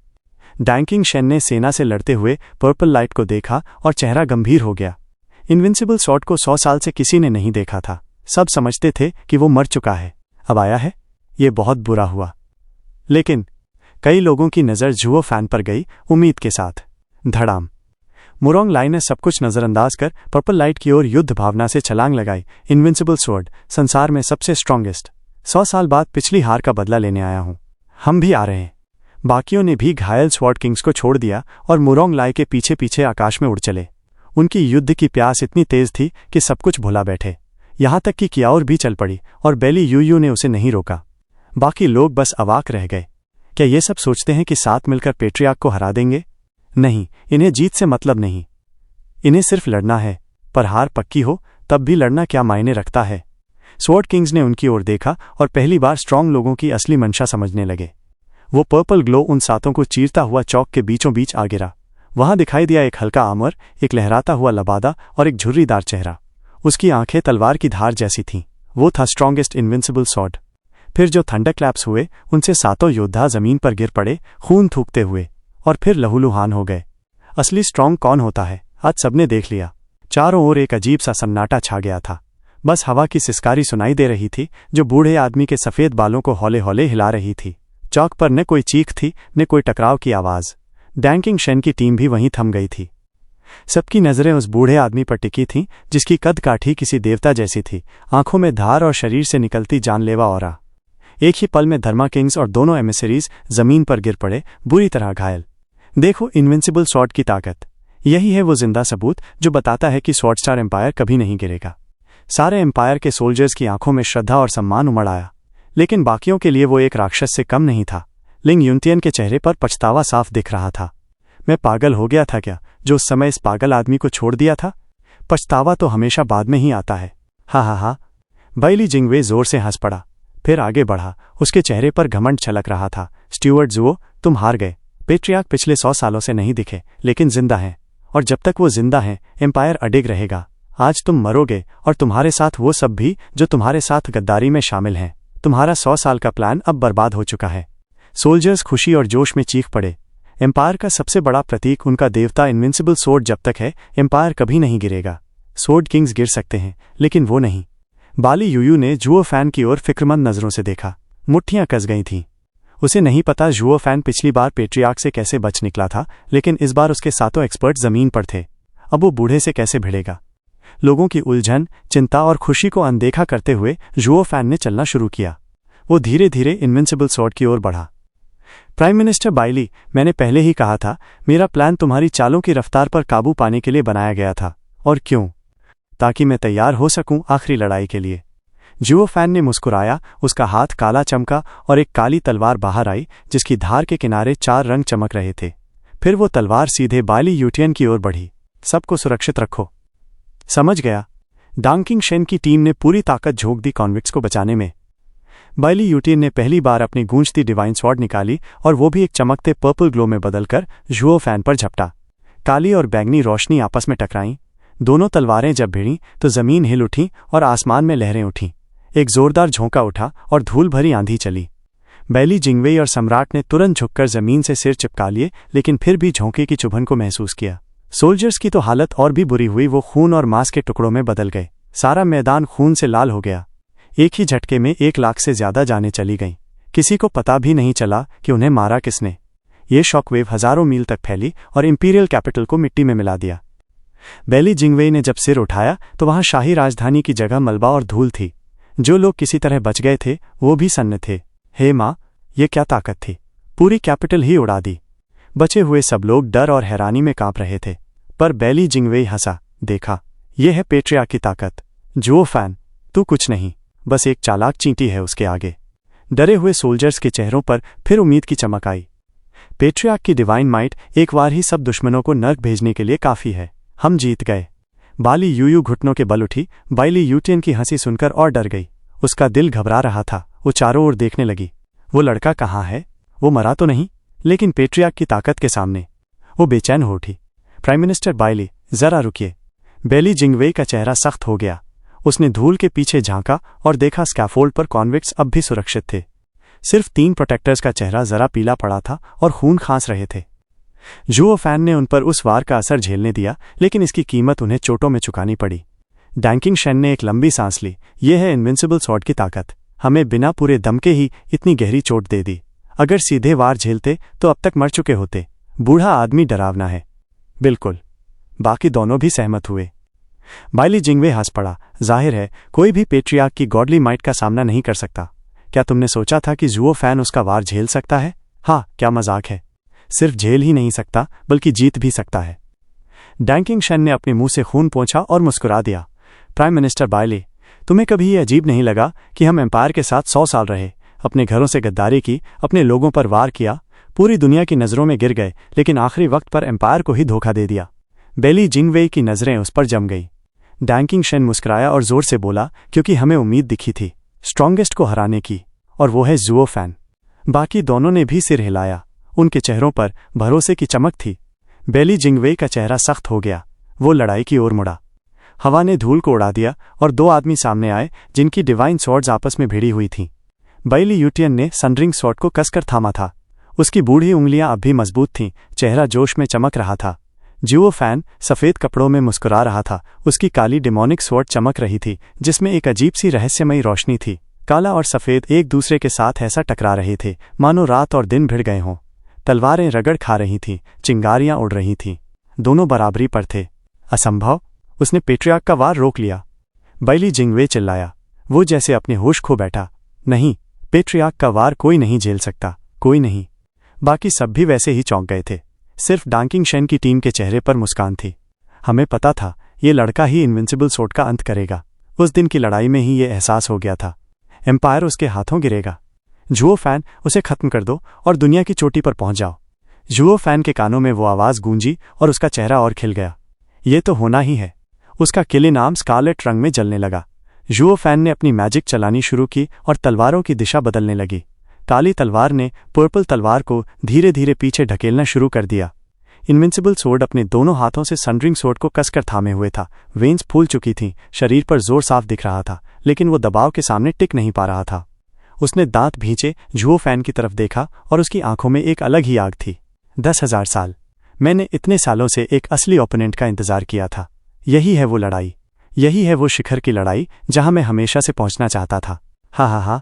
डैंकिंग शेन ने सेना से लड़ते हुए पर्पल लाइट को देखा और चेहरा गंभीर हो गया। इनविंसिबल सॉर्ड को 100 साल से किसी ने नहीं देखा था। सब समझते थे कि वो मर चुका है, अब आया है। ये बहुत बुरा हुआ। लेकिन कई लोगों की नज़र जुओ फैन पर गई, उम्मीद के साथ। धड़ाम! मुरोंग लाई ने सब कुछ नज़रअंदाज कर पर्पल लाइट की ओर युद्ध भावना से छलांग लगाई। इनविंसिबल स्वॉर्ड, संसार में सबसे स्ट्रांगेस्ट। 100 साल बाद पिछली हार का बदला लेने आया हूं। हम भी आ रहे हैं। बाकियों ने भी घायल स्वॉर्ड किंग्स को छोड़ दिया और मुरोंग लाई के पीछे पीछे आकाश में उड़ चले। उनकी युद्ध की प्यास इतनी तेज थी कि सब कुछ भुला बैठे। यहां तक कि कियाओर भी चल पड़ी और बेली यूयू ने उसे नहीं रोका। बाकी लोग बस अवाक रह गए। क्या ये सब सोचते हैं कि साथ मिलकर पेट्रियार्क को हरा देंगे? नहीं, इन्हें जीत से मतलब नहीं। इन्हें सिर्फ लड़ना है, पर हार पक्की हो तब भी लड़ना क्या मायने रखता है। स्वॉर्ड किंग्स ने उनकी ओर देखा और पहली बार स्ट्रांग लोगों की असली मंशा समझने लगे। वो पर्पल ग्लो उन सातों को चीरता हुआ चौक के बीचों बीच आ गिरा। वहां दिखाई दिया एक हल्का आमर, एक लहराता हुआ लबादा और एक झुर्रीदार चेहरा। उसकी आंखें तलवार की धार जैसी थीं। वो था स्ट्रांगेस्ट इनविंसिबल सॉर्ड। फिर जो थंडरक्लैप्स हुए, उनसे सातों योद्धा जमीन पर गिर पड़े, खून थूकते हुए, और फिर लहूलुहान हो गए। असली स्ट्रांग कौन होता है, आज सबने देख लिया। चारों ओर एक अजीब सा सन्नाटा छा गया था। बस हवा की सिसकारी सुनाई दे रही थी जो बूढ़े आदमी के सफ़ेद बालों को हौले हौले हिला रही थी। चौक पर न कोई चीख थी न कोई टकराव की आवाज़। डैंकिंग शेन की टीम भी वहीं थम गई थी। सबकी नज़रें उस बूढ़े आदमी पर टिकी थीं जिसकी कद काठी किसी देवता जैसी थी, आंखों में धार और शरीर से निकलती जानलेवा ऑरा। एक ही पल में धर्मा किंग्स और दोनों एमिसरीज जमीन पर गिर पड़े, बुरी तरह घायल। देखो इनविंसिबल स्वॉर्ड की ताकत। यही है वो जिंदा सबूत जो बताता है कि स्वॉर्ड स्टार एम्पायर कभी नहीं गिरेगा। सारे एम्पायर के सोल्जर्स की आंखों में श्रद्धा और सम्मान उमड़ आया, लेकिन बाकियों के लिए वो एक राक्षस से कम नहीं था। लिंग यूनतियन के चेहरे पर पछतावा साफ दिख रहा था। मैं पागल हो गया था क्या, जो उस समय इस पागल आदमी को छोड़ दिया था? पछतावा तो हमेशा बाद में ही आता है। हा। बाइली जिंगवे जोर से हंस पड़ा, फिर आगे बढ़ा। उसके चेहरे पर घमंड छलक रहा था। स्टीवर्ड जुओ, तुम हार गए। पेट्रियार्क पिछले 100 सालों से नहीं दिखे, लेकिन जिंदा हैं, और जब तक वो जिंदा हैं एम्पायर अडिग रहेगा। आज तुम मरोगे और तुम्हारे साथ वो सब भी जो तुम्हारे साथ गद्दारी में शामिल हैं। तुम्हारा 100 साल का प्लान अब बर्बाद हो चुका है। सोल्जर्स खुशी और जोश में चीख पड़े। एम्पायर का सबसे बड़ा प्रतीक उनका देवता इनविंसिबल सोर्ड जब तक है एम्पायर कभी नहीं गिरेगा। सोर्ड किंग्स गिर सकते हैं लेकिन वो नहीं। बाली यूयू ने जुओ फैन की ओर फिक्रमंद नजरों से देखा। मुट्ठियां कस गई थीं। उसे नहीं पता जुओ फैन पिछली बार पेट्रियार्क से कैसे बच निकला था, लेकिन इस बार उसके सातों एक्सपर्ट जमीन पर थे। अब वो बूढ़े से कैसे भिड़ेगा? लोगों की उलझन, चिंता और खुशी को अनदेखा करते हुए जुओ फैन ने चलना शुरू किया। वो धीरे धीरे इनविंसिबल स्वॉर्ड की ओर बढ़ा। प्राइम मिनिस्टर बाइली, मैंने पहले ही कहा था, मेरा प्लान तुम्हारी चालों की रफ्तार पर काबू पाने के लिए बनाया गया था। और क्यों? ताकि मैं तैयार हो सकूं आखिरी लड़ाई के लिए। जुओ फैन ने मुस्कुराया। उसका हाथ काला चमका और एक काली तलवार बाहर आई जिसकी धार के किनारे 4 रंग चमक रहे थे। फिर वो तलवार सीधे बाली यूटियन की ओर बढ़ी। सबको सुरक्षित रखो। समझ गया। डैंकिंग शेन की टीम ने पूरी ताकत झोंक दी कॉन्विक्ट्स को बचाने में। बाइली यूटियन ने पहली बार अपनी गूंजती डिवाइन स्वॉर्ड निकाली और वो भी एक चमकते पर्पल ग्लो में बदलकर जुओ फैन पर झपटा। काली और बैंगनी रोशनी आपस में टकराईं। दोनों तलवारें जब भिड़ीं तो जमीन हिल उठी और आसमान में लहरें उठीं। एक जोरदार झोंका उठा और धूल भरी आंधी चली। बैली जिंगवेई और सम्राट ने तुरंत झुककर जमीन से सिर चिपका लिए, लेकिन फिर भी झोंके की चुभन को महसूस किया। सोल्जर्स की तो हालत और भी बुरी हुई। वो खून और मांस के टुकड़ों में बदल गए। सारा मैदान खून से लाल हो गया। एक ही झटके में 1 लाख से ज्यादा जानें चली गईं। किसी को पता भी नहीं चला कि उन्हें मारा किसने। ये शॉकवेव हजारों मील तक फैली और इंपीरियल कैपिटल को मिट्टी में मिला दिया। बैली जिंगवेई ने जब सिर उठाया तो वहां शाही राजधानी की जगह मलबा और धूल थी। जो लोग किसी तरह बच गए थे वो भी सन्न थे। हे माँ, ये क्या ताकत थी! पूरी कैपिटल ही उड़ा दी। बचे हुए सब लोग डर और हैरानी में कांप रहे थे। पर बैली जिंगवेई हंसा। देखा, यह है पेट्रियार्क की ताकत। जुओ फैन, तू कुछ नहीं, बस एक चालाक चींटी है उसके आगे। डरे हुए सोल्जर्स के चेहरों पर फिर उम्मीद की चमक आई। पेट्रियार्क की डिवाइन माइट एक बार ही सब दुश्मनों को नर्क भेजने के लिए काफी है। हम जीत गए। बाली यूयू घुटनों के बल उठी। बाइली यूटियन की हंसी सुनकर और डर गई। उसका दिल घबरा रहा था। वो चारों ओर देखने लगी। वो लड़का कहाँ है? वो मरा तो नहीं? लेकिन पेट्रियार्क की ताकत के सामने वो बेचैन हो उठी। प्राइम मिनिस्टर बाइली, जरा रुकिए। बैली जिंगवेई का चेहरा सख्त हो गया। उसने धूल के पीछे झांका और देखा स्कैफोल्ड पर कॉन्विक्ट्स अब भी सुरक्षित थे। सिर्फ 3 प्रोटेक्टर्स का चेहरा जरा पीला पड़ा था और खून खांस रहे थे। जुओ फैन ने उन पर उस वार का असर झेलने दिया, लेकिन इसकी कीमत उन्हें चोटों में चुकानी पड़ी। डैंकिंग शेन ने एक लंबी सांस ली। यह है इनविंसिबल स्वॉर्ड की ताकत। हमें बिना पूरे दम के ही इतनी गहरी चोट दे दी। अगर सीधे वार झेलते तो अब तक मर चुके होते। बूढ़ा आदमी डरावना है। बिल्कुल। बाकी दोनों भी सहमत हुए। बाइली जिंगवे हंस पड़ा। जाहिर है कोई भी पेट्रियार्क की गॉडली माइट का सामना नहीं कर सकता। क्या तुमने सोचा था कि जुओ फैन उसका वार झेल सकता है? हाँ, क्या मजाक है। सिर्फ झेल ही नहीं सकता बल्कि जीत भी सकता है। डैंकिंग शेन ने अपने मुंह से खून पोंछा और मुस्कुरा दिया। प्राइम मिनिस्टर बाइली, तुम्हें कभी ये अजीब नहीं लगा कि हम एम्पायर के साथ 100 साल रहे, अपने घरों से गद्दारी की, अपने लोगों पर वार किया, पूरी दुनिया की नज़रों में गिर गए, लेकिन आखिरी वक्त पर एम्पायर को ही धोखा दे दिया? बैली जिंगवेई की नज़रें उस पर जम गई। डैंकिंग शेन मुस्कुराया और जोर से बोला, क्योंकि हमें उम्मीद दिखी थी स्ट्रॉन्गेस्ट को हराने की, और वो है जुओ फैन। बाकी दोनों ने भी सिर हिलाया। उनके चेहरों पर भरोसे की चमक थी। बैली जिंगवेई का चेहरा सख्त हो गया। वो लड़ाई की ओर मुड़ा। हवा ने धूल को उड़ा दिया और 2 आदमी सामने आए जिनकी डिवाइन स्वॉर्ड्स आपस में भिड़ी हुई थीं। बाइली यूटियन ने सनरिंग स्वॉर्ड को कसकर थामा था। उसकी बूढ़ी उंगलियां अब भी मजबूत थीं, चेहरा जोश में चमक रहा था। जुओ फैन सफ़ेद कपड़ों में मुस्कुरा रहा था। उसकी काली डिमोनिक स्वॉर्ड चमक रही थी जिसमें एक अजीब सी रहस्यमयी रोशनी थी। काला और सफ़ेद एक दूसरे के साथ ऐसा टकरा रहे थे मानो रात और दिन भिड़ गए हों। तलवारें रगड़ खा रही थीं, चिंगारियां उड़ रही थीं। दोनों बराबरी पर थे। असंभव! उसने पेट्रियार्क का वार रोक लिया। बाइली जिंगवे चिल्लाया। वो जैसे अपने होश खो बैठा। नहीं, पेट्रियार्क का वार कोई नहीं झेल सकता, कोई नहीं। बाकी सब भी वैसे ही चौंक गए थे। सिर्फ डांकिंग शेन की टीम के चेहरे पर मुस्कान थी। हमें पता था ये लड़का ही इनविंसिबल स्वॉर्ड का अंत करेगा। उस दिन की लड़ाई में ही ये एहसास हो गया था। एम्पायर उसके हाथों गिरेगा। जुओ फैन, उसे खत्म कर दो और दुनिया की चोटी पर पहुंच जाओ। जुओ फैन के कानों में वो आवाज़ गूंजी और उसका चेहरा और खिल गया। ये तो होना ही है। उसका किले नाम स्कारलेट रंग में जलने लगा। जुओ फैन ने अपनी मैजिक चलानी शुरू की और तलवारों की दिशा बदलने लगी। काली तलवार ने पर्पल तलवार को धीरे धीरे पीछे ढकेलना शुरू कर दिया। इनविंसिबल स्वॉर्ड अपने दोनों हाथों से सनड्रिंग स्वॉर्ड को कसकर थामे हुए था। वेन्स फूल चुकी थीं, शरीर पर जोर साफ दिख रहा था, लेकिन वो दबाव के सामने टिक नहीं पा रहा था। उसने दांत भींचे, जुओ फैन की तरफ देखा और उसकी आंखों में एक अलग ही आग थी। 10,000 साल! मैंने इतने सालों से एक असली ओपोनेंट का इंतजार किया था। यही है वो लड़ाई, यही है वो शिखर की लड़ाई जहां मैं हमेशा से पहुंचना चाहता था। हा हा हा!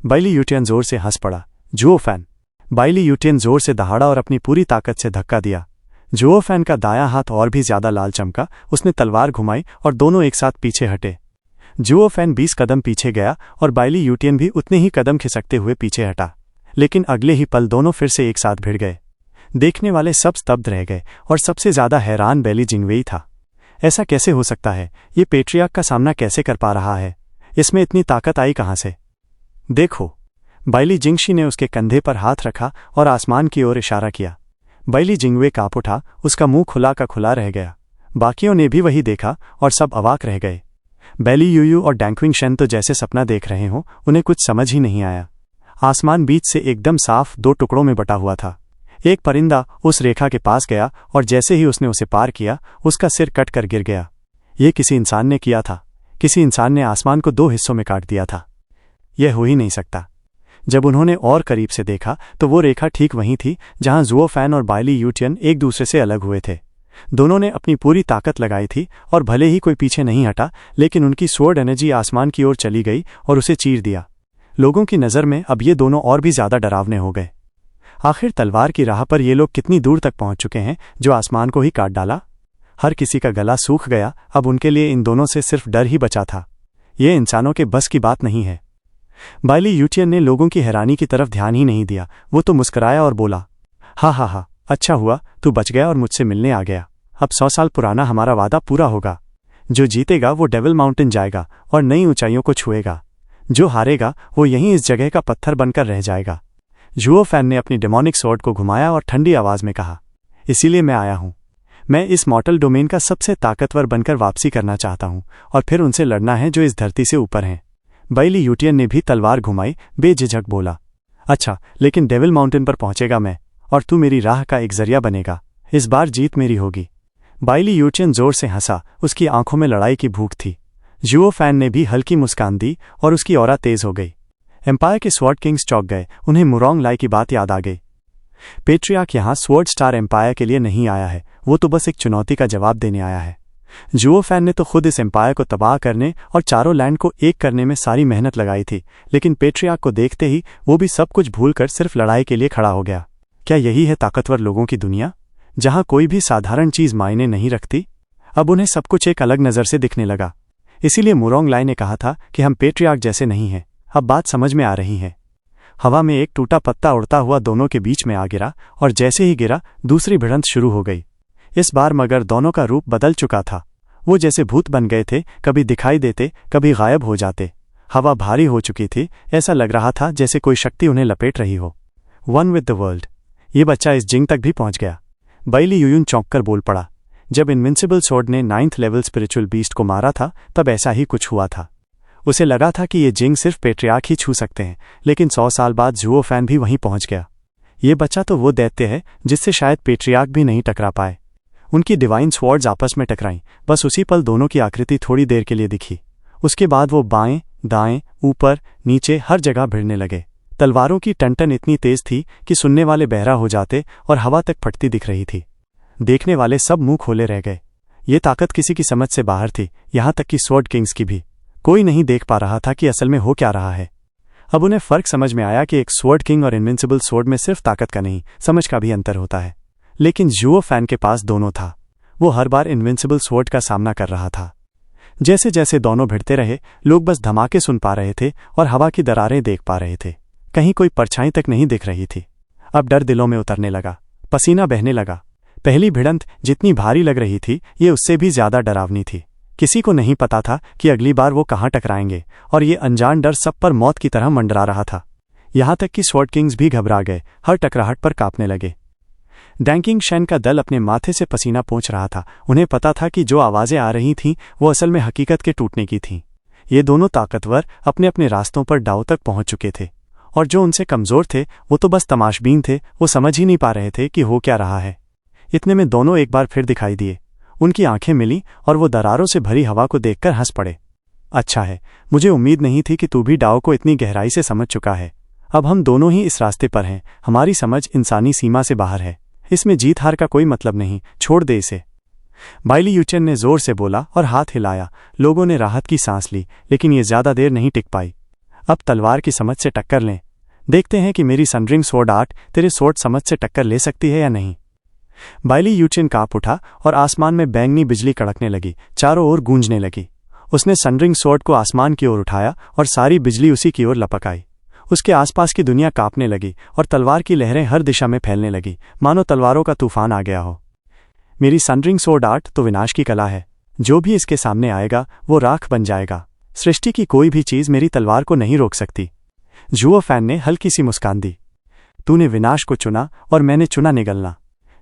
बाइली यूटियन जोर से हंस पड़ा। जुओ फैन! बाइली यूटियन जोर से दहाड़ा और अपनी पूरी ताकत से धक्का दिया। जुओ फैन का दायां हाथ और भी ज्यादा लाल चमका। उसने तलवार घुमाई और दोनों एक साथ पीछे हटे। जुओ फैन 20 कदम पीछे गया और बाइली यूटियन भी उतने ही कदम खिसकते हुए पीछे हटा। लेकिन अगले ही पल दोनों फिर से एक साथ भिड़ गए। देखने वाले सब स्तब्ध रह गए और सबसे ज्यादा हैरान बाइली जिंगवेई था। ऐसा कैसे हो सकता है? ये पेट्रियार्क का सामना कैसे कर पा रहा है? इसमें इतनी ताकत आई कहां से? देखो! बाइली जिंगशी ने उसके कंधे पर हाथ रखा और आसमान की ओर इशारा किया। बाइली जिंगवे कांप उठा, उसका मुंह खुला का खुला रह गया। बाकियों ने भी वही देखा और सब अवाक रह गए। बाइली यूयू और डैंक्विंग शेन तो जैसे सपना देख रहे हों, उन्हें कुछ समझ ही नहीं आया। आसमान बीच से एकदम साफ 2 टुकड़ों में बटा हुआ था। एक परिंदा उस रेखा के पास गया और जैसे ही उसने उसे पार किया, उसका सिर कट कर गिर गया। ये किसी इंसान ने किया था। किसी इंसान ने आसमान को 2 हिस्सों में काट दिया था। यह हो ही नहीं सकता। जब उन्होंने और करीब से देखा तो वो रेखा ठीक वहीं थी जहां जुओ फैन और बाइली यूटियन एक दूसरे से अलग हुए थे। दोनों ने अपनी पूरी ताकत लगाई थी और भले ही कोई पीछे नहीं हटा, लेकिन उनकी स्वॉर्ड एनर्जी आसमान की ओर चली गई और उसे चीर दिया। लोगों की नज़र में अब ये दोनों और भी ज्यादा डरावने हो गए। आखिर तलवार की राह पर ये लोग कितनी दूर तक पहुंच चुके हैं जो आसमान को ही काट डाला? हर किसी का गला सूख गया। अब उनके लिए इन दोनों से सिर्फ डर ही बचा था। ये इंसानों के बस की बात नहीं है। बाइली यूटियन ने लोगों की हैरानी की तरफ ध्यान ही नहीं दिया। वो तो मुस्कुराया और बोला, हा हा हा, अच्छा हुआ तू बच गया और मुझसे मिलने आ गया। अब 100 साल पुराना हमारा वादा पूरा होगा। जो जीतेगा वो डेविल माउंटेन जाएगा और नई ऊंचाइयों को छुएगा। जो हारेगा वो यहीं इस जगह का पत्थर बनकर रह जाएगा। जुओ फैन ने अपनी डेमोनिक स्वॉर्ड को घुमाया और ठंडी आवाज में कहा, इसीलिए मैं आया हूं। मैं इस मॉर्टल डोमेन का सबसे ताकतवर बनकर वापसी करना चाहता हूं और फिर उनसे लड़ना है जो इस धरती से ऊपर हैं। बाइली यूटियन ने भी तलवार घुमाई, बेझिझक बोला, अच्छा, लेकिन डेविल माउंटेन पर पहुंचेगा मैं और तू मेरी राह का एक जरिया बनेगा। इस बार जीत मेरी होगी। बाइली यूटियन जोर से हंसा। उसकी आंखों में लड़ाई की भूख थी। जुओ फैन ने भी हल्की मुस्कान दी और उसकी ऑरा तेज हो गई। एम्पायर के स्वॉर्ड किंग्स चौंक गए। उन्हें मुरोंग लाई की बात याद आ गई। पेट्रियार्क यहाँ स्वॉर्ड स्टार एम्पायर के लिए नहीं आया है, वो तो बस एक चुनौती का जवाब देने आया है। जुओ फैन ने तो खुद इस एम्पायर को तबाह करने और चारों लैंड को एक करने में सारी मेहनत लगाई थी, लेकिन पेट्रियार्क को देखते ही वो भी सब कुछ भूलकर सिर्फ लड़ाई के लिए खड़ा हो गया। क्या यही है ताकतवर लोगों की दुनिया, जहां कोई भी साधारण चीज मायने नहीं रखती? अब उन्हें सब कुछ एक अलग नजर से दिखने लगा। इसीलिए मुरोंग लाई ने कहा था कि हम पेट्रियार्क जैसे नहीं हैं। अब बात समझ में आ रही है। हवा में एक टूटा पत्ता उड़ता हुआ दोनों के बीच में आ गिरा और जैसे ही गिरा दूसरी भिड़ंत शुरू हो गई। इस बार मगर दोनों का रूप बदल चुका था। वो जैसे भूत बन गए थे, कभी दिखाई देते, कभी गायब हो जाते। हवा भारी हो चुकी थी। ऐसा लग रहा था जैसे कोई शक्ति उन्हें लपेट रही हो। One with the world. ये बच्चा इस जिंग तक भी पहुंच गया। बाइली यूयुन चौंक कर बोल पड़ा। जब इनविंसिबल स्वॉर्ड ने 9th लेवल स्पिरिचुअल बीस्ट को मारा था तब ऐसा ही कुछ हुआ था। उसे लगा था कि ये जिंग सिर्फ पेट्रियार्क ही छू सकते हैं, लेकिन 100 साल बाद जुओ फैन भी वहीं पहुंच गया। ये बच्चा तो वो दैत्य है जिससे शायद पेट्रियार्क भी नहीं टकरा पाए। उनकी डिवाइन स्वॉर्ड्स आपस में टकराईं। बस उसी पल दोनों की आकृति थोड़ी देर के लिए दिखी। उसके बाद वो बाएं, दाएं, ऊपर, नीचे हर जगह भिड़ने लगे। तलवारों की टनटन इतनी तेज थी कि सुनने वाले बहरा हो जाते और हवा तक फटती दिख रही थी। देखने वाले सब मुंह खोले रह गए। ये ताकत किसी की समझ से बाहर थी, यहां तक कि स्वॉर्ड किंग्स की भी। कोई नहीं देख पा रहा था कि असल में हो क्या रहा है। अब उन्हें फर्क समझ में आया कि एक स्वॉर्ड किंग और इनविंसिबल स्वॉर्ड में सिर्फ ताकत का नहीं, समझ का भी अंतर होता है। लेकिन जुओ फैन के पास दोनों था। वो हर बार इनविंसिबल स्वॉर्ड का सामना कर रहा था। जैसे जैसे दोनों भिड़ते रहे, लोग बस धमाके सुन पा रहे थे और हवा की दरारें देख पा रहे थे। कहीं कोई परछाई तक नहीं दिख रही थी। अब डर दिलों में उतरने लगा, पसीना बहने लगा। पहली भिड़ंत जितनी भारी लग रही थी, ये उससे भी ज्यादा डरावनी थी। किसी को नहीं पता था कि अगली बार वो कहाँ टकराएंगे, और ये अनजान डर सब पर मौत की तरह मंडरा रहा था। यहां तक कि स्वॉर्ड किंग्स भी घबरा गए, हर टकराहट पर कांपने लगे। डैंकिंग शेन का दल अपने माथे से पसीना पोंछ रहा था। उन्हें पता था कि जो आवाजें आ रही थीं वो असल में हकीकत के टूटने की थीं। ये दोनों ताकतवर अपने अपने रास्तों पर दांव तक पहुंच चुके थे, और जो उनसे कमजोर थे वो तो बस तमाशबीन थे। वो समझ ही नहीं पा रहे थे कि हो क्या रहा है। इतने में दोनों एक बार फिर दिखाई दिए। उनकी आंखें मिली और वो दरारों से भरी हवा को देखकर हंस पड़े। अच्छा है, मुझे उम्मीद नहीं थी कि तू भी डाव को इतनी गहराई से समझ चुका है। अब हम दोनों ही इस रास्ते पर हैं। हमारी समझ इंसानी सीमा से बाहर है। इसमें जीत हार का कोई मतलब नहीं, छोड़ दे इसे। बाइली यूचेन ने जोर से बोला और हाथ हिलाया। लोगों ने राहत की सांस ली, लेकिन ये ज्यादा देर नहीं टिक पाई। अब तलवार की समझ से टक्कर लें। देखते हैं कि मेरी सनरिंग स्वॉर्ड आर्ट तेरे स्वॉर्ड समझ से टक्कर ले सकती है या नहीं। बाइली यूचेन कांप उठा और आसमान में बैंगनी बिजली कड़कने लगी, चारों ओर गूंजने लगी। उसने सनरिंग स्वॉर्ड को आसमान की ओर उठाया और सारी बिजली उसी की ओर लपक आई। उसके आसपास की दुनिया कांपने लगी और तलवार की लहरें हर दिशा में फैलने लगी, मानो तलवारों का तूफान आ गया हो। मेरी सनरिंग स्वॉर्ड आर्ट तो विनाश की कला है। जो भी इसके सामने आएगा वो राख बन जाएगा। सृष्टि की कोई भी चीज मेरी तलवार को नहीं रोक सकती। जुओ फैन ने हल्की सी मुस्कान दी। तूने विनाश को चुना और मैंने चुना निगलना।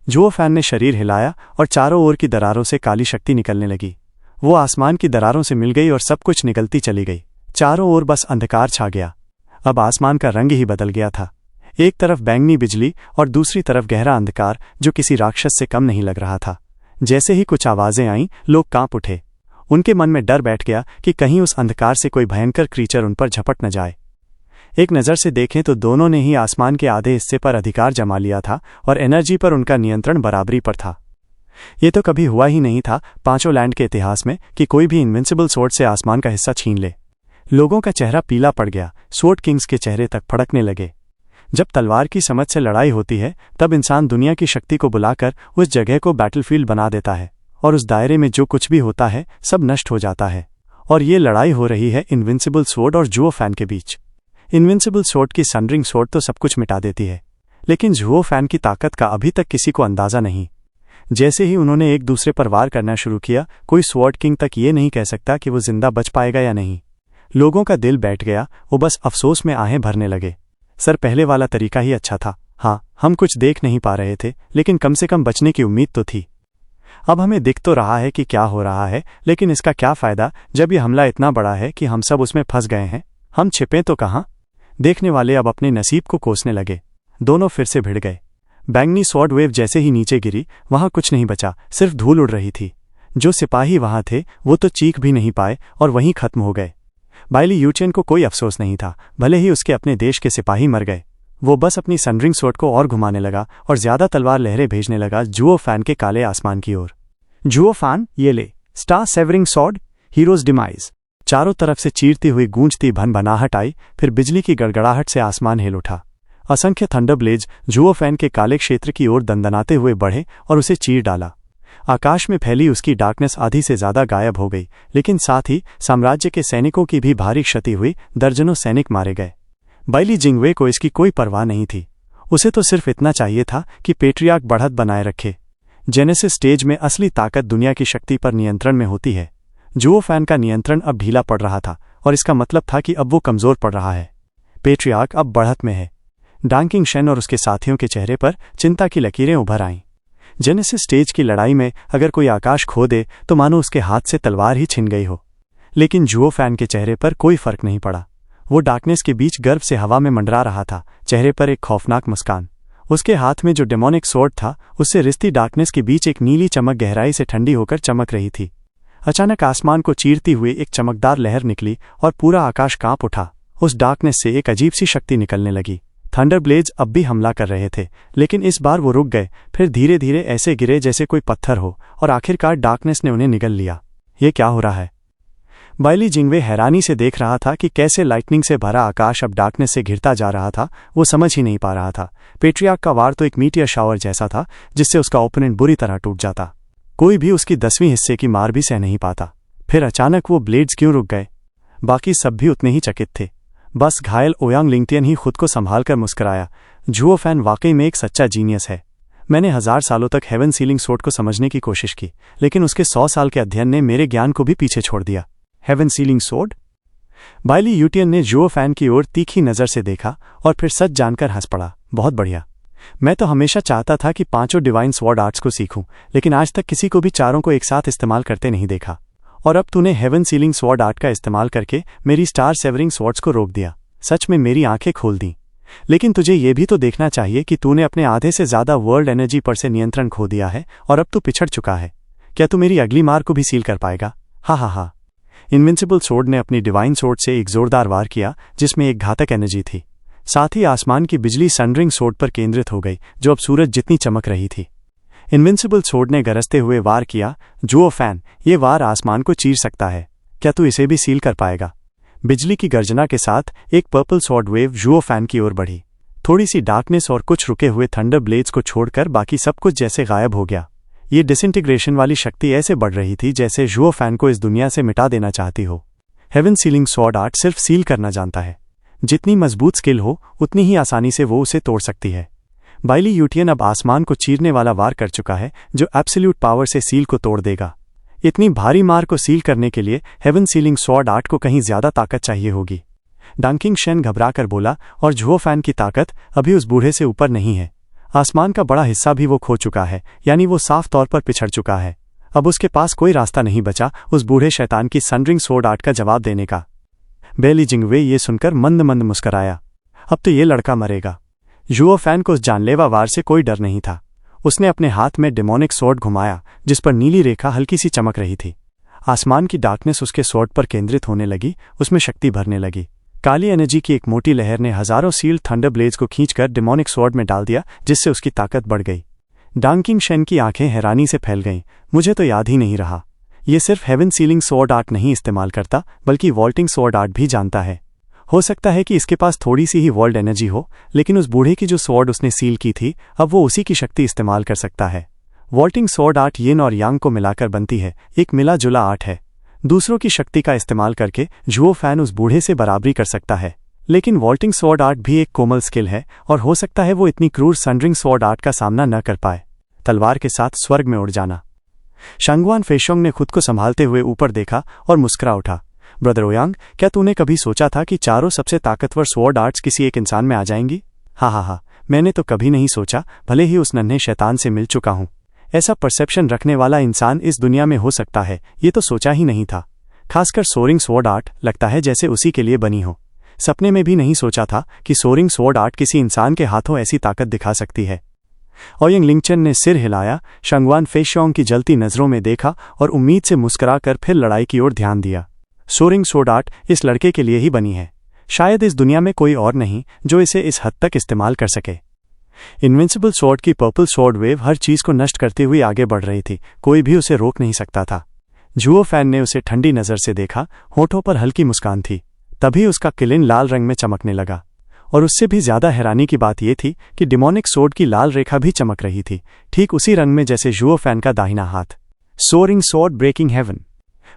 जुओ फैन ने शरीर हिलाया और चारों ओर की दरारों से काली शक्ति निकलने लगी। वो आसमान की दरारों से मिल गई और सब कुछ निकलती चली गई। चारों ओर बस अंधकार छा गया। अब आसमान का रंग ही बदल गया था। एक तरफ बैंगनी बिजली और दूसरी तरफ गहरा अंधकार, जो किसी राक्षस से कम नहीं लग रहा था। जैसे ही कुछ आवाजें आईं, लोग कांप उठे। उनके मन में डर बैठ गया कि कहीं उस अंधकार से कोई भयंकर क्रीचर उन पर झपट न जाए। एक नज़र से देखें तो दोनों ने ही आसमान के आधे हिस्से पर अधिकार जमा लिया था और एनर्जी पर उनका नियंत्रण बराबरी पर था। ये तो कभी हुआ ही नहीं था पांचों लैंड के इतिहास में कि कोई भी इनविंसिबल स्वॉर्ड से आसमान का हिस्सा छीन ले। लोगों का चेहरा पीला पड़ गया, स्वॉर्ड किंग्स के चेहरे तक फड़कने लगे। जब तलवार की समझ से लड़ाई होती है, तब इंसान दुनिया की शक्ति को बुलाकर उस जगह को बैटलफील्ड बना देता है, और उस दायरे में जो कुछ भी होता है सब नष्ट हो जाता है। और ये लड़ाई हो रही है इनविंसिबल स्वॉर्ड और जुओ फैन के बीच। इनविंसिबल स्वॉर्ड की सनरिंग स्वॉर्ड तो सब कुछ मिटा देती है, लेकिन जुओ फैन की ताकत का अभी तक किसी को अंदाजा नहीं। जैसे ही उन्होंने एक दूसरे पर वार करना शुरू किया, कोई स्वॉर्ड किंग तक ये नहीं कह सकता कि वो जिंदा बच पाएगा या नहीं। लोगों का दिल बैठ गया, वो बस अफसोस में आहें भरने लगे। सर, पहले वाला तरीका ही अच्छा था। हाँ, हम कुछ देख नहीं पा रहे थे, लेकिन कम से कम बचने की उम्मीद तो थी। अब हमें दिख तो रहा है कि क्या हो रहा है, लेकिन इसका क्या फायदा जब ये हमला इतना बड़ा है कि हम सब उसमें फंस गए हैं। हम छिपें तो कहाँ। देखने वाले अब अपने नसीब को कोसने लगे। दोनों फिर से भिड़ गए। बैंगनी स्वॉर्ड वेव जैसे ही नीचे गिरी, वहां कुछ नहीं बचा, सिर्फ धूल उड़ रही थी। जो सिपाही वहां थे वो तो चीख भी नहीं पाए और वहीं खत्म हो गए। बाइली यूचेन को कोई अफसोस नहीं था, भले ही उसके अपने देश के सिपाही मर गए। वो बस अपनी सनरिंग स्वॉर्ड को और घुमाने लगा और ज्यादा तलवार लहरें भेजने लगा जुओ फैन के काले आसमान की ओर। जुओ फैन, ये ले star savouring sword, heroes demise. चारों तरफ से चीरती हुई गूंजती भनभनाहट आई, फिर बिजली की गड़गड़ाहट से आसमान हिल उठा। असंख्य थंडरब्लेड्स जुओ फैन के काले क्षेत्र की ओर दंदनाते हुए बढ़े और उसे चीर डाला। आकाश में फैली उसकी डार्कनेस आधी से ज्यादा गायब हो गई, लेकिन साथ ही साम्राज्य के सैनिकों की भी भारी क्षति हुई। दर्जनों सैनिक मारे गए। बाइली जिंगवे को इसकी कोई परवाह नहीं थी। उसे तो सिर्फ इतना चाहिए था कि पेट्रियार्क बढ़त बनाए रखे। जेनेसिस स्टेज में असली ताकत दुनिया की शक्ति पर नियंत्रण में होती है। जुओ फैन का नियंत्रण अब ढीला पड़ रहा था, और इसका मतलब था कि अब वो कमजोर पड़ रहा है। पेट्रियार्क अब बढ़त में है। डैंकिंग शेन और उसके साथियों के चेहरे पर चिंता की लकीरें उभर आईं। जेनेसिस स्टेज की लड़ाई में अगर कोई आकाश खो दे तो मानो उसके हाथ से तलवार ही छिन गई हो, लेकिन जुओ फैन के चेहरे पर कोई फर्क नहीं पड़ा। वो डार्कनेस के बीच गर्व से हवा में मंडरा रहा था, चेहरे पर एक खौफनाक मुस्कान। उसके हाथ में जो डेमोनिक स्वॉर्ड था, उससे रिश्ती डार्कनेस के बीच एक नीली चमक गहराई से ठंडी होकर चमक रही थी। अचानक आसमान को चीरती हुई एक चमकदार लहर निकली और पूरा आकाश कांप उठा। उस डार्कनेस से एक अजीब सी शक्ति निकलने लगी। थंडर ब्लेड्स अब भी हमला कर रहे थे, लेकिन इस बार वो रुक गए, फिर धीरे धीरे ऐसे गिरे जैसे कोई पत्थर हो, और आखिरकार डार्कनेस ने उन्हें निगल लिया। ये क्या हो रहा है? बाइली जिंगवे हैरानी से देख रहा था कि कैसे लाइटनिंग से भरा आकाश अब डार्कनेस से घिरता जा रहा था। वो समझ ही नहीं पा रहा था। पेट्रियार्क का वार तो एक मीटियर शावर जैसा था जिससे उसका ओपोनेंट बुरी तरह टूट जाता। कोई भी उसकी 10वीं हिस्से की मार भी सह नहीं पाता। फिर अचानक वो ब्लेड्स क्यों रुक गए? बाकी सब भी उतने ही चकित थे। बस घायल ओयांग लिंगटियन ही खुद को संभाल कर मुस्कुराया। जुओ फैन वाकई में एक सच्चा जीनियस है। मैंने 1000 सालों तक हेवन सीलिंग सोर्ड को समझने की कोशिश की, लेकिन उसके 100 साल के अध्ययन ने मेरे ज्ञान को भी पीछे छोड़ दिया। Heaven ceiling sword? बाइली यूटियन ने जुओ फैन की ओर तीखी नज़र से देखा और फिर सच जानकर हंस पड़ा। बहुत बढ़िया। मैं तो हमेशा चाहता था कि 5 डिवाइन स्वॉर्ड आर्ट्स को सीखूं, लेकिन आज तक किसी को भी चारों को एक साथ इस्तेमाल करते नहीं देखा। और अब तूने हेवन सीलिंग स्वॉर्ड आर्ट का इस्तेमाल करके मेरी स्टार सेवरिंग स्वॉर्ड्स को रोक दिया। सच में मेरी आंखें खोल दी। लेकिन तुझे ये भी तो देखना चाहिए कि तूने अपने आधे से ज्यादा वर्ल्ड एनर्जी पर से नियंत्रण खो दिया है और अब तू पिछड़ चुका है। क्या तू मेरी अगली मार को भी सील कर पाएगा? हा हा हा। इनविंसिबल सोर्ड ने अपनी डिवाइन सोर्ड से एक जोरदार वार किया जिसमें एक घातक एनर्जी थी। साथ ही आसमान की बिजली सनरिंग सोर्ड पर केंद्रित हो गई, जो अब सूरज जितनी चमक रही थी। इनविंसिबल सोर्ड ने गरजते हुए वार किया। जुओ फैन, ये वार आसमान को चीर सकता है। क्या तू इसे भी सील कर पाएगा? बिजली की गर्जना के साथ एक पर्पल सॉर्ड वेव जुओ फैन की ओर बढ़ी। थोड़ी सी डार्कनेस और कुछ रुके हुए थंडर ब्लेड्स को छोड़कर बाकी सब कुछ जैसे गायब हो गया। ये डिसइंटीग्रेशन वाली शक्ति ऐसे बढ़ रही थी जैसे जुओ फैन को इस दुनिया से मिटा देना चाहती हो। हेवन सीलिंग सॉर्ड आर्ट सिर्फ सील करना जानता है। जितनी मजबूत स्किल हो उतनी ही आसानी से वो उसे तोड़ सकती है। बाइली यूटियन अब आसमान को चीरने वाला वार कर चुका है जो एब्सोल्यूट पावर से सील को तोड़ देगा। इतनी भारी मार को सील करने के लिए हेवन सीलिंग सॉर्ड आर्ट को कहीं ज्यादा ताकत चाहिए होगी। डांकिंग शेन घबराकर बोला, और जुओ फैन की ताकत अभी उस बूढ़े से ऊपर नहीं है। आसमान का बड़ा हिस्सा भी वो खो चुका है, यानी वो साफ तौर पर पिछड़ चुका है। अब उसके पास कोई रास्ता नहीं बचा उस बूढ़े शैतान की सनरिंग सॉर्ड आर्ट का जवाब देने का। बाइली जिंगवे ये सुनकर मंद मंद मुस्कराया। अब तो ये लड़का मरेगा। जुओ फैन को उस जानलेवा वार से कोई डर नहीं था। उसने अपने हाथ में डेमोनिक सॉर्ड घुमाया जिस पर नीली रेखा हल्की सी चमक रही थी। आसमान की डार्कनेस उसके सॉर्ड पर केंद्रित होने लगी, उसमें शक्ति भरने लगी। काली एनर्जी की एक मोटी लहर ने हजारों सील्ड थंडर ब्लेड्स को खींचकर डेमोनिक सॉर्ड में डाल दिया, जिससे उसकी ताकत बढ़ गई। डांकिंग शेन की आंखें हैरानी से फैल गईं। मुझे तो याद ही नहीं रहा। ये सिर्फ हेवन सीलिंग सॉर्ड आर्ट नहीं इस्तेमाल करता, बल्कि वॉल्टिंग सॉर्ड आर्ट भी जानता है। हो सकता है कि इसके पास थोड़ी सी ही वर्ल्ड एनर्जी हो, लेकिन उस बूढ़े की जो सॉर्ड उसने सील की थी, अब वो उसी की शक्ति इस्तेमाल कर सकता है। वॉल्टिंग सॉर्ड आर्ट यिन और यांग को मिलाकर बनती है, एक मिला जुला आर्ट है। दूसरों की शक्ति का इस्तेमाल करके जुओ फैन उस बूढ़े से बराबरी कर सकता है। लेकिन वॉल्टिंग सॉर्ड आर्ट भी एक कोमल स्किल है, और हो सकता है वो इतनी क्रूर सनरिंग सॉर्ड आर्ट का सामना न कर पाए। तलवार के साथ स्वर्ग में उड़ जाना। शांगवान फेशोंग ने खुद को संभालते हुए ऊपर देखा और मुस्कुरा उठा। ब्रदर ओयांग, क्या तूने कभी सोचा था कि चारों सबसे ताकतवर स्वॉर्ड आर्ट्स किसी एक इंसान में आ जाएंगी? हा, मैंने तो कभी नहीं सोचा, भले ही उस नन्हे शैतान से मिल चुका हूं। ऐसा परसेप्शन रखने वाला इंसान इस दुनिया में हो सकता है, ये तो सोचा ही नहीं था। खासकर सोरिंग स्वॉर्ड आर्ट, लगता है जैसे उसी के लिए बनी हो। सपने में भी नहीं सोचा था कि सोरिंग स्वॉर्ड आर्ट किसी इंसान के हाथों ऐसी ताकत दिखा सकती है। ओयांग लिंगचन ने सिर हिलाया, शांगवान फेशोंग की जलती नजरों में देखा और उम्मीद से मुस्कुराकर फिर लड़ाई की ओर ध्यान दिया। सोरिंग स्वॉर्ड आर्ट इस लड़के के लिए ही बनी है। शायद इस दुनिया में कोई और नहीं जो इसे इस हद तक इस्तेमाल कर सके। इनविंसिबल स्वॉर्ड की पर्पल स्वॉर्ड वेव हर चीज को नष्ट करती हुई आगे बढ़ रही थी, कोई भी उसे रोक नहीं सकता था। जुओ फैन ने उसे ठंडी नजर से देखा, होठों पर हल्की मुस्कान थी। तभी उसका किलिन लाल रंग में चमकने लगा, और उससे भी ज्यादा हैरानी की बात यह थी कि डिमोनिक सोर्ड की लाल रेखा भी चमक रही थी, ठीक उसी रंग में जैसे जुओ फैन का दाहिना हाथ। Soaring sword breaking heaven.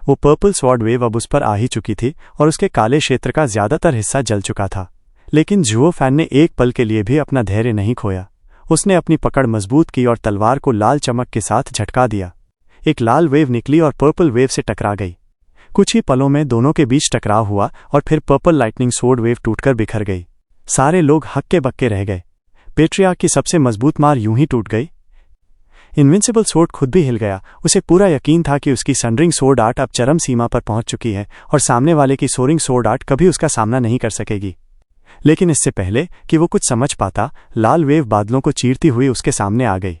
वो पर्पल स्वॉर्ड वेव अब उस पर आ ही चुकी थी और उसके काले क्षेत्र का ज्यादातर हिस्सा जल चुका था। लेकिन जुओ फैन ने एक पल के लिए भी अपना धैर्य नहीं खोया। उसने अपनी पकड़ मजबूत की और तलवार को लाल चमक के साथ झटका दिया। एक लाल वेव निकली और पर्पल वेव से टकरा गई। कुछ ही पलों में दोनों के बीच टकराव हुआ और फिर पर्पल लाइटनिंग स्वॉर्ड वेव टूटकर बिखर गई। सारे लोग हक्के बक्के रह गए। पेट्रियार्क की सबसे मजबूत मार यूं ही टूट गई। इनविंसिबल स्वॉर्ड खुद भी हिल गया। उसे पूरा यकीन था कि उसकी सनरिंग स्वॉर्ड आर्ट अब चरम सीमा पर पहुंच चुकी है और सामने वाले की सोरिंग स्वॉर्ड आर्ट कभी उसका सामना नहीं कर सकेगी। लेकिन इससे पहले कि वो कुछ समझ पाता, लाल वेव बादलों को चीरती हुई उसके सामने आ गई।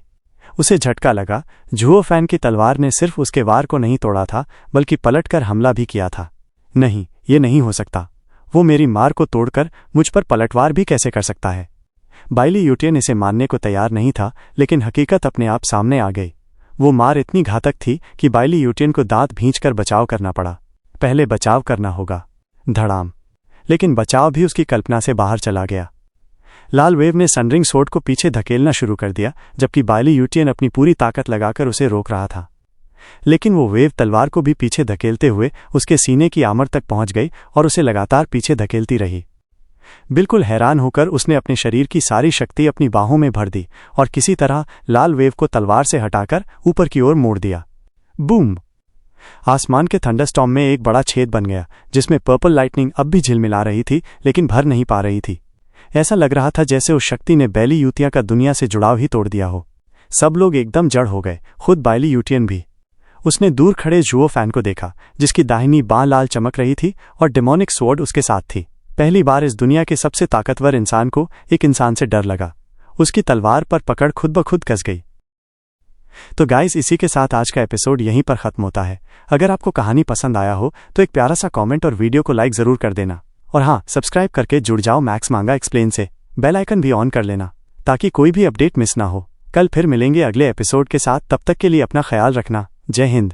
उसे झटका लगा। जुओ फैन की तलवार ने सिर्फ उसके वार को नहीं तोड़ा था, बल्कि पलटकर हमला भी किया था। नहीं, ये नहीं हो सकता। वो मेरी मार को तोड़कर मुझ पर पलटवार भी कैसे कर सकता है? बाइली यूटियन इसे मानने को तैयार नहीं था, लेकिन हकीकत अपने आप सामने आ गई। वो मार इतनी घातक थी कि बाइली यूटियन को दांत भींचकर बचाव करना पड़ा। पहले बचाव करना होगा। धड़ाम। लेकिन बचाव भी उसकी कल्पना से बाहर चला गया। लाल वेव ने सनरिंग सोर्ड को पीछे धकेलना शुरू कर दिया, जबकि बाइली यूटियन अपनी पूरी ताकत लगाकर उसे रोक रहा था। लेकिन वो वेव तलवार को भी पीछे धकेलते हुए उसके सीने की आमर तक पहुंच गई और उसे लगातार पीछे धकेलती रही। बिल्कुल हैरान होकर उसने अपने शरीर की सारी शक्ति अपनी बाहों में भर दी और किसी तरह लाल वेव को तलवार से हटाकर ऊपर की ओर मोड़ दिया। बूम! आसमान के थंडरस्टॉर्म में एक बड़ा छेद बन गया, जिसमें पर्पल लाइटनिंग अब भी झिलमिला रही थी, लेकिन भर नहीं पा रही थी। ऐसा लग रहा था जैसे उस शक्ति ने बाइली यूटियन का दुनिया से जुड़ाव ही तोड़ दिया हो। सब लोग एकदम जड़ हो गए, खुद बाइली यूटियन भी। उसने दूर खड़े जुओ फैन को देखा, जिसकी दाहिनी बांह लाल चमक रही थी और डेमोनिक स्वॉर्ड उसके साथ थी। पहली बार इस दुनिया के सबसे ताकतवर इंसान को एक इंसान से डर लगा। उसकी तलवार पर पकड़ खुद ब खुद कस गई। तो गाइस, इसी के साथ आज का एपिसोड यहीं पर खत्म होता है। अगर आपको कहानी पसंद आया हो तो एक प्यारा सा कमेंट और वीडियो को लाइक जरूर कर देना। और हाँ, सब्सक्राइब करके जुड़ जाओ मैक्स मांगा एक्सप्लेन से। बेल आइकन भी ऑन कर लेना ताकि कोई भी अपडेट मिस ना हो। कल फिर मिलेंगे अगले एपिसोड के साथ। तब तक के लिए अपना ख्याल रखना। जय हिंद।